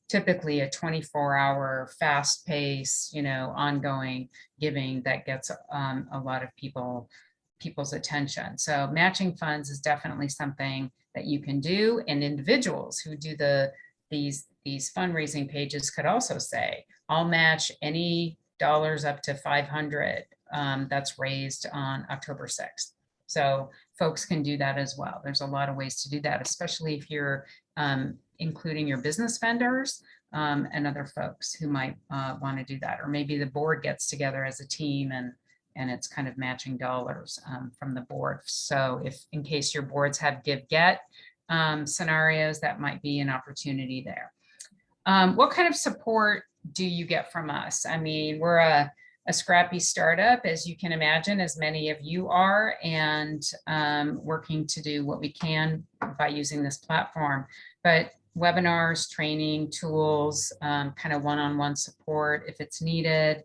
Speaker 1: typically a 24-hour, fast pace, ongoing giving that gets a lot of people's attention. So matching funds is definitely something that you can do, and individuals who do these fundraising pages could also say, I'll match any dollars up to 500 that's raised on October 6th. So folks can do that as well. There's a lot of ways to do that, especially if you're including your business vendors and other folks who might want to do that. Or maybe the board gets together as a team and it's kind of matching dollars from the board. So if, in case your boards have give-get scenarios, that might be an opportunity there. What kind of support do you get from us? I mean, we're a scrappy startup, as you can imagine, as many of you are, and working to do what we can by using this platform. But webinars, training, tools, kind of one-on-one support if it's needed.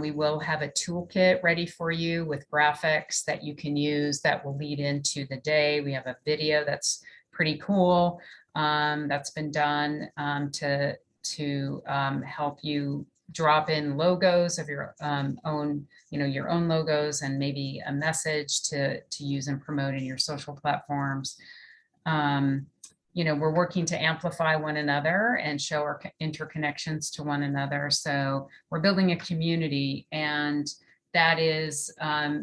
Speaker 1: We will have a toolkit ready for you with graphics that you can use that will lead into the day. We have a video that's pretty cool that's been done to help you drop in logos of your own, your own logos, and maybe a message to use and promote in your social platforms. We're working to amplify one another and show our interconnections to one another. So we're building a community, and that is,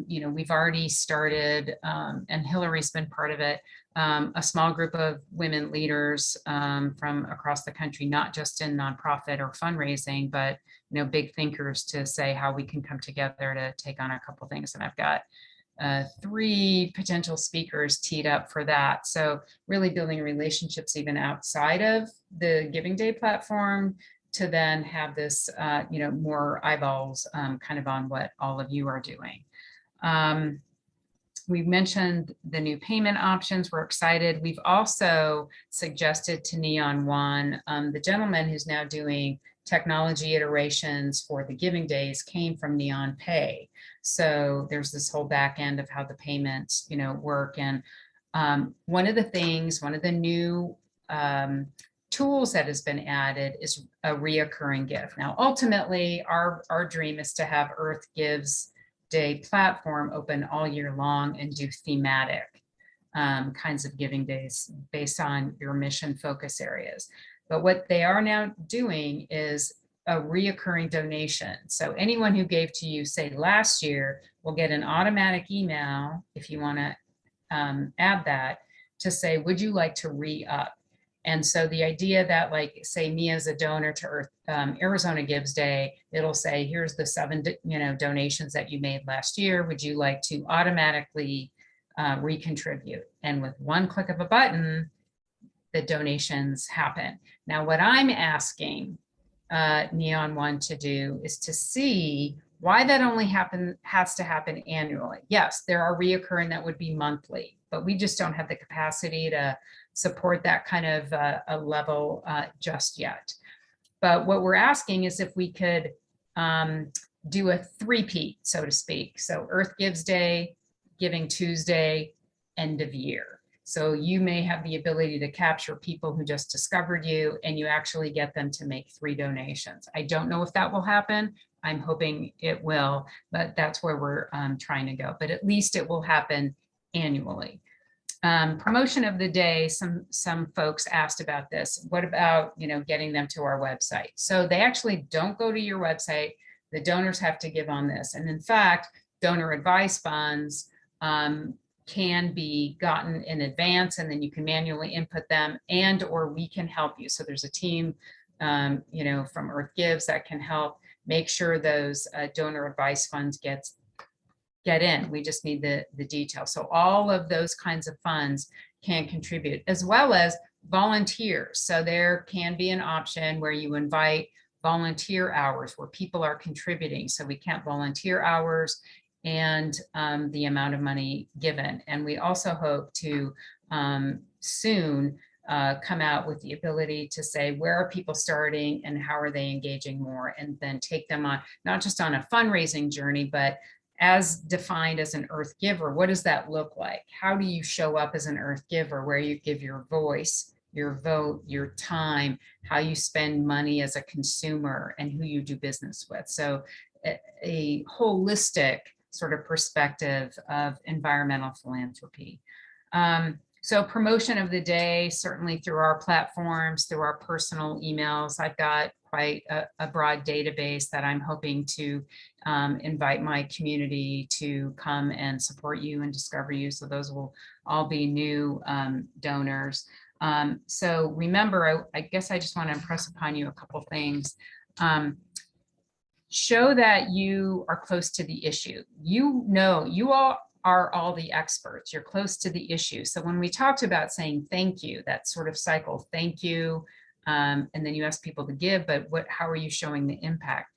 Speaker 1: we've already started, and Hillary's been part of it, a small group of women leaders from across the country, not just in nonprofit or fundraising, but big thinkers, to say how we can come together to take on a couple things. And I've got 3 potential speakers teed up for that. So really building relationships even outside of the Giving Day platform to then have this, more eyeballs kind of on what all of you are doing. We've mentioned the new payment options. We're excited. We've also suggested to Neon One, the gentleman who's now doing technology iterations for the Giving Days came from Neon Pay. So there's this whole back end of how the payments, work. And one of the new tools that has been added is a reoccurring gift. Now, ultimately, our dream is to have Earth Gives Day platform open all year long and do thematic kinds of giving days based on your mission focus areas. But what they are now doing is a reoccurring donation. So anyone who gave to you, say last year, will get an automatic email, if you want to add that, to say, would you like to re-up? And so the idea that, like, say me as a donor to Earth Arizona Gives Day, it'll say, here's the 7 donations that you made last year. Would you like to automatically recontribute? And with one click of a button, the donations happen. Now, what I'm asking Neon One to do is to see Why that only has to happen annually? Yes, there are reoccurring that would be monthly, but we just don't have the capacity to support that kind of a level just yet. But what we're asking is if we could do a three-peat, so to speak. So Earth Gives Day, Giving Tuesday, end of year. So you may have the ability to capture people who just discovered you and you actually get them to make 3 donations. I don't know if that will happen. I'm hoping it will, but that's where we're trying to go. But at least it will happen annually. Promotion of the day, some folks asked about this. What about, getting them to our website? So they actually don't go to your website. The donors have to give on this. And in fact, donor advice funds can be gotten in advance, and then you can manually input them, and or we can help you. So there's a team, from Earth Gives that can help make sure those donor advice funds get in. We just need the details. So all of those kinds of funds can contribute, as well as volunteers. So there can be an option where you invite volunteer hours where people are contributing. So we count volunteer hours and the amount of money given. And we also hope to soon come out with the ability to say, where are people starting and how are they engaging more, and then take them on, not just on a fundraising journey, but as defined as an Earth giver. What does that look like? How do you show up as an Earth giver, where you give your voice, your vote, your time, how you spend money as a consumer, and who you do business with? So a holistic sort of perspective of environmental philanthropy. So promotion of the day, certainly through our platforms, through our personal emails. I've got quite a broad database that I'm hoping to invite my community to come and support you and discover you. So those will all be new donors. So remember, I guess I just want to impress upon you a couple things. Show that you are close to the issue. You all are all the experts. You're close to the issue. So when we talked about saying thank you, that sort of cycle, thank you, and then you ask people to give, but how are you showing the impact?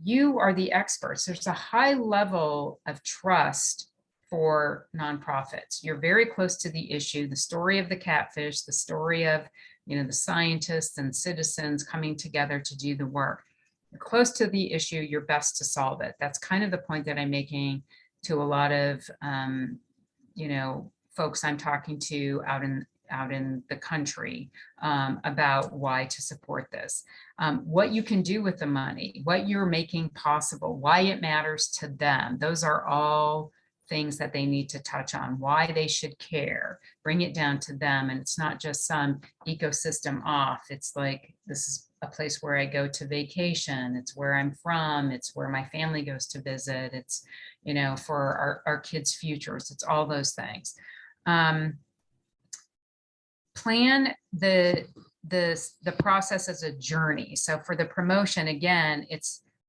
Speaker 1: You are the experts. There's a high level of trust for nonprofits. You're very close to the issue, the story of the catfish, the story of the scientists and citizens coming together to do the work. You're close to the issue, you're best to solve it. That's kind of the point that I'm making to a lot of folks I'm talking to out in the country about why to support this. What you can do with the money, what you're making possible, why it matters to them. Those are all things that they need to touch on, why they should care, bring it down to them. And it's not just some ecosystem off. It's like, this is a place where I go to vacation. It's where I'm from. It's where my family goes to visit. It's, for our kids' futures. It's all those things. Plan the process as a journey. So for the promotion, again,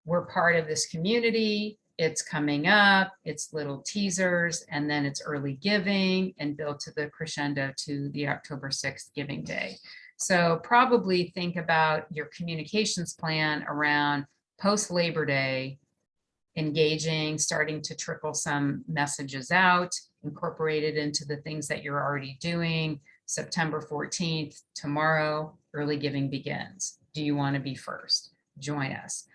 Speaker 1: we're part of this community. It's coming up, it's little teasers, and then it's early giving and build to the crescendo to the October 6th giving day. So probably think about your communications plan around post-Labor Day, engaging, starting to trickle some messages out, incorporated into the things that you're already doing. September 14th, tomorrow, early giving begins. Do you want to be first? Join us.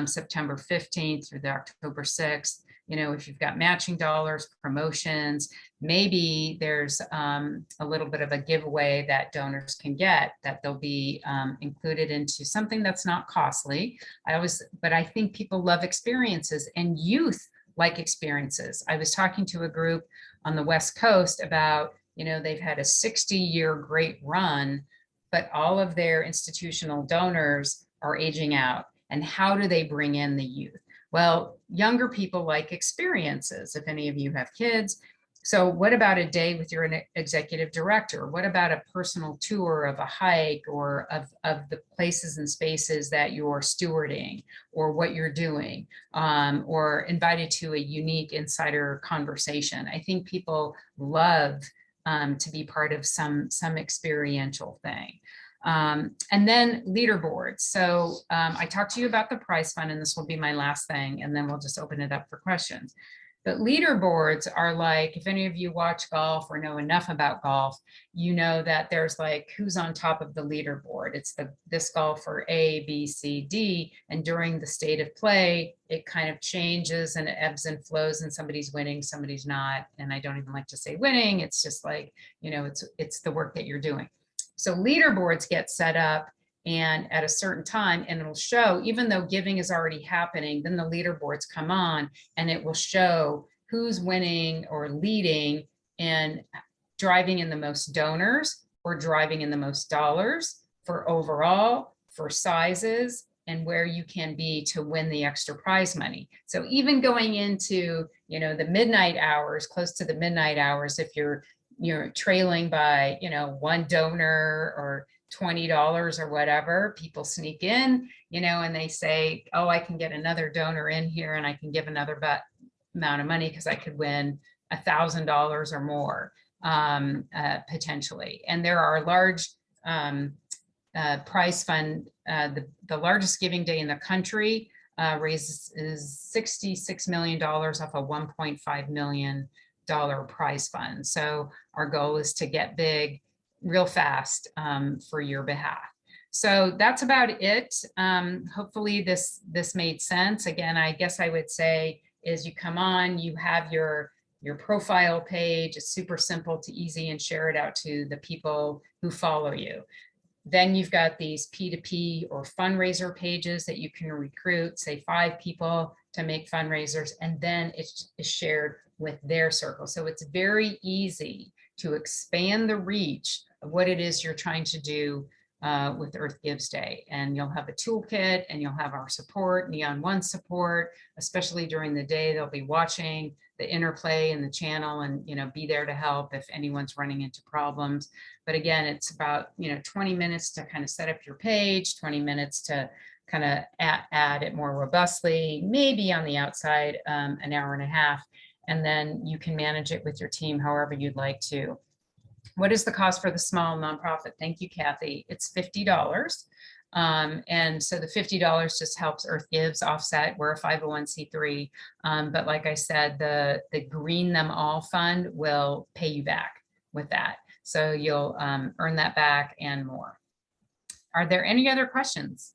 Speaker 1: September 15th through the October 6th, if you've got matching dollars, promotions, maybe there's a little bit of a giveaway that donors can get that they'll be included into something that's not costly. But I think people love experiences, and youth like experiences. I was talking to a group on the West Coast about, they've had a 60-year great run, but all of their institutional donors are aging out. And how do they bring in the youth? Well, younger people like experiences, if any of you have kids. So what about a day with your executive director? What about a personal tour of a hike or of the places and spaces that you're stewarding or what you're doing, or invited to a unique insider conversation? I think people love to be part of some experiential thing. And then leaderboards. So I talked to you about the prize fund, and this will be my last thing, and then we'll just open it up for questions. But leaderboards are like, if any of you watch golf or know enough about golf, you know that there's like who's on top of the leaderboard. It's this golfer A, B, C, D, and during the state of play, it kind of changes and it ebbs and flows, and somebody's winning, somebody's not. And I don't even like to say winning. It's just like, you know, it's the work that you're doing. So leaderboards get set up and at a certain time, and it'll show, even though giving is already happening, then the leaderboards come on and it will show who's winning or leading and driving in the most donors or driving in the most dollars for overall, for sizes, and where you can be to win the extra prize money. So even going into, you know, the midnight hours, close to the midnight hours, if you're trailing by, you know, one donor or $20 or whatever, people sneak in, you know, and they say, oh, I can get another donor in here and I can give another amount of money because I could win $1,000 or more potentially. And there are large prize fund, the largest giving day in the country raises $66 million off a $1.5 million prize fund. So our goal is to get big real fast for your behalf. So that's about it. Hopefully this made sense. Again, I guess I would say is you come on, you have your profile page. It's super simple to easy and share it out to the people who follow you. Then you've got these P2P or fundraiser pages that you can recruit, say 5 people to make fundraisers, and then it's shared with their circle. So it's very easy to expand the reach of what it is you're trying to do with Earth Gives Day. And you'll have a toolkit and you'll have our support, Neon One support, especially during the day. They'll be watching the interplay in the channel and, you know, be there to help if anyone's running into problems. But again, it's about, you know, 20 minutes to kind of set up your page, 20 minutes to kind of add it more robustly, maybe on the outside, an hour and a half. And then you can manage it with your team however you'd like to. What is the cost for the small nonprofit? Thank you, Kathy. It's $50. And so the $50 just helps Earth Gives offset. We're a 501c3. But like I said, the Green Them All Fund will pay you back with that. So you'll earn that back and more. Are there any other questions?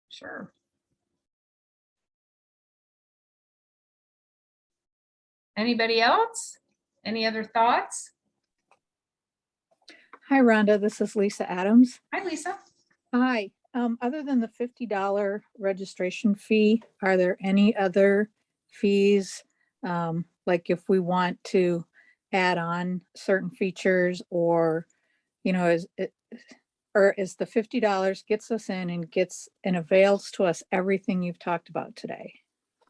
Speaker 1: Sure. Anybody else? Any other thoughts?
Speaker 3: Hi, Rhonda. This is Lisa Adams.
Speaker 1: Hi, Lisa.
Speaker 3: Hi. Other than the $50 registration fee, are there any other fees? Like if we want to add on certain features, or, you know, is the $50 gets us in and avails to us everything you've talked about today?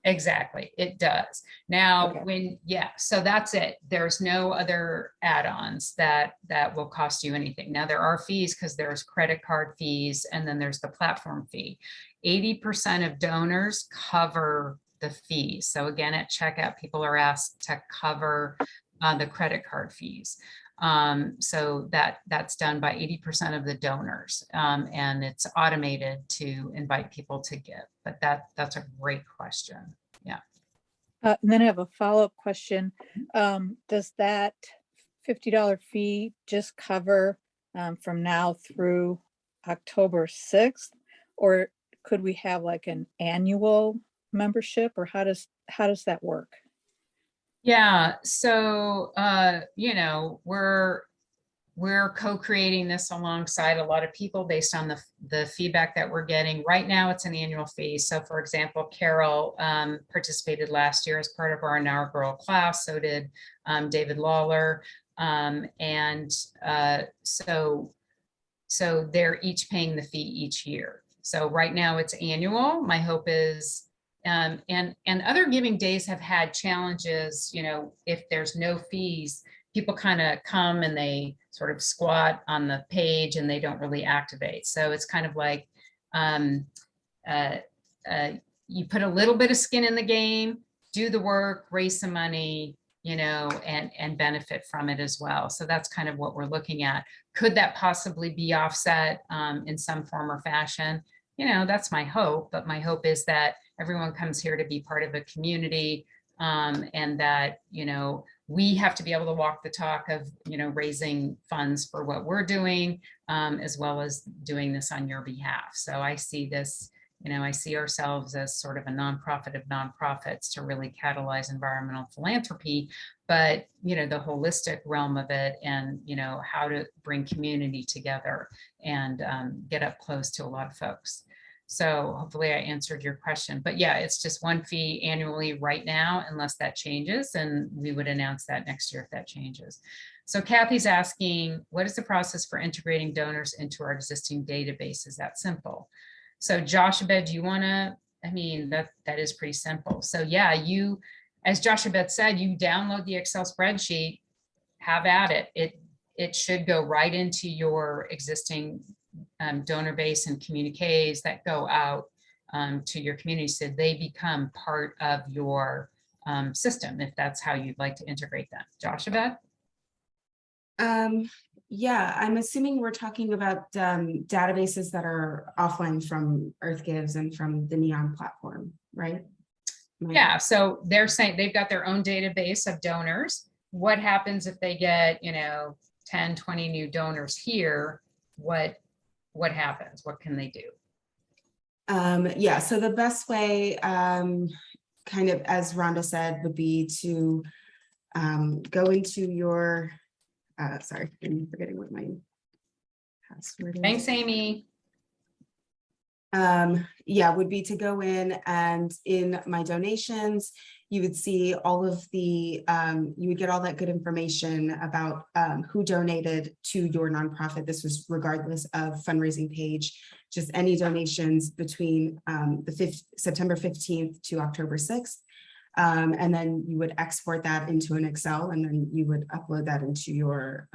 Speaker 1: Exactly, it does. Now,
Speaker 3: Okay.
Speaker 1: So that's it. There's no other add-ons that will cost you anything. Now there are fees because there's credit card fees and then there's the platform fee. 80% of donors cover the fees. So again, at checkout, people are asked to cover the credit card fees. So that's done by 80% of the donors, and it's automated to invite people to give. But that's a great question. Yeah.
Speaker 3: And then I have a follow-up question. Does that $50 fee just cover from now through October 6th, or could we have like an annual membership, or how does that work?
Speaker 1: Yeah, so you know, we're co-creating this alongside a lot of people based on the feedback that we're getting. Right now, it's an annual fee. So for example, Carol participated last year as part of our inaugural class. So did David Lawler. So they're each paying the fee each year. So right now it's annual. My hope is, and other giving days have had challenges, you know, if there's no fees, people kind of come and they sort of squat on the page and they don't really activate. So it's kind of like you put a little bit of skin in the game, do the work, raise some money, you know, and benefit from it as well. So that's kind of what we're looking at. Could that possibly be offset in some form or fashion? You know, that's my hope, but my hope is that everyone comes here to be part of a community, and that, you know, we have to be able to walk the talk of, you know, raising funds for what we're doing, as well as doing this on your behalf. So I see this, you know, I see ourselves as sort of a nonprofit of nonprofits to really catalyze environmental philanthropy, but, you know, the holistic realm of it, and, you know, how to bring community together and get up close to a lot of folks. So hopefully I answered your question, but yeah, it's just one fee annually right now, unless that changes, and we would announce that next year if that changes. So Kathy's asking, what is the process for integrating donors into our existing database? Is that simple? So Joshua, do you want to, I mean, that is pretty simple. So yeah, you, as Joshua said, you download the Excel spreadsheet, have at it. It should go right into your existing donor base and communiques that go out to your community, so they become part of your system, if that's how you'd like to integrate them. Joshua?
Speaker 2: Yeah, I'm assuming we're talking about databases that are offline from EarthGives and from the Neon platform, right?
Speaker 1: Yeah, so they're saying they've got their own database of donors. What happens if they get, you know, 10, 20 new donors here? What happens? What can they do?
Speaker 2: Yeah, so the best way, kind of as Rhonda said, would be to go into your, sorry, I'm forgetting what my password is.
Speaker 1: Thanks, Amy.
Speaker 2: Yeah, would be to go in, and in my donations, you would see all of the, you would get all that good information about who donated to your nonprofit. This was regardless of fundraising page, just any donations between September 15th to October 6th. And then you would export that into an Excel, and then you would upload that into your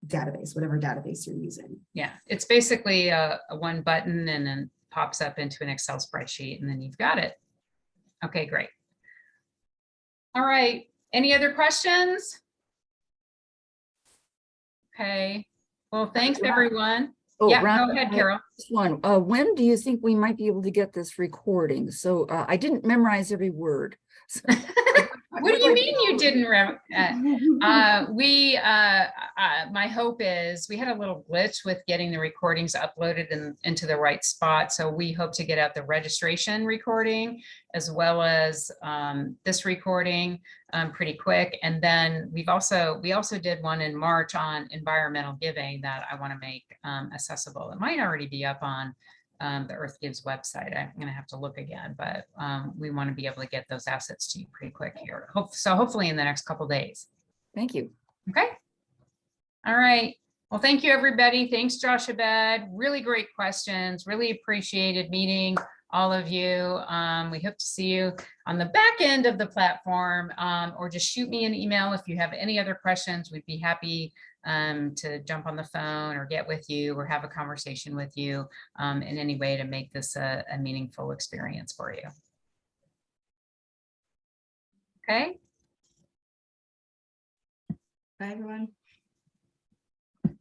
Speaker 2: database, whatever database you're using.
Speaker 1: Yeah, it's basically a one button, and then pops up into an Excel spreadsheet, and then you've got it. Okay, great. All right, any other questions? Okay, well, thanks everyone.
Speaker 4: Oh,
Speaker 1: Yeah,
Speaker 4: Rhonda,
Speaker 1: go ahead, Carol.
Speaker 4: just one. When do you think we might be able to get this recording? So I didn't memorize every word. So,
Speaker 1: What do you mean you didn't? My hope is, we had a little glitch with getting the recordings uploaded into the right spot. So we hope to get out the registration recording as well as this recording pretty quick. And then we also did one in March on environmental giving that I want to make accessible. It might already be up on the EarthGives website. I'm going to have to look again, but we want to be able to get those assets to you pretty quick here. So hopefully in the next couple of days.
Speaker 4: thank you.
Speaker 1: Okay. All right. Well, thank you, everybody. Thanks, Josh Abed. Really great questions. Really appreciated meeting all of you. We hope to see you on the back end of the platform, or just shoot me an email if you have any other questions. We'd be happy to jump on the phone or get with you or have a conversation with you in any way to make this a meaningful experience for you. Okay.
Speaker 2: Bye, everyone.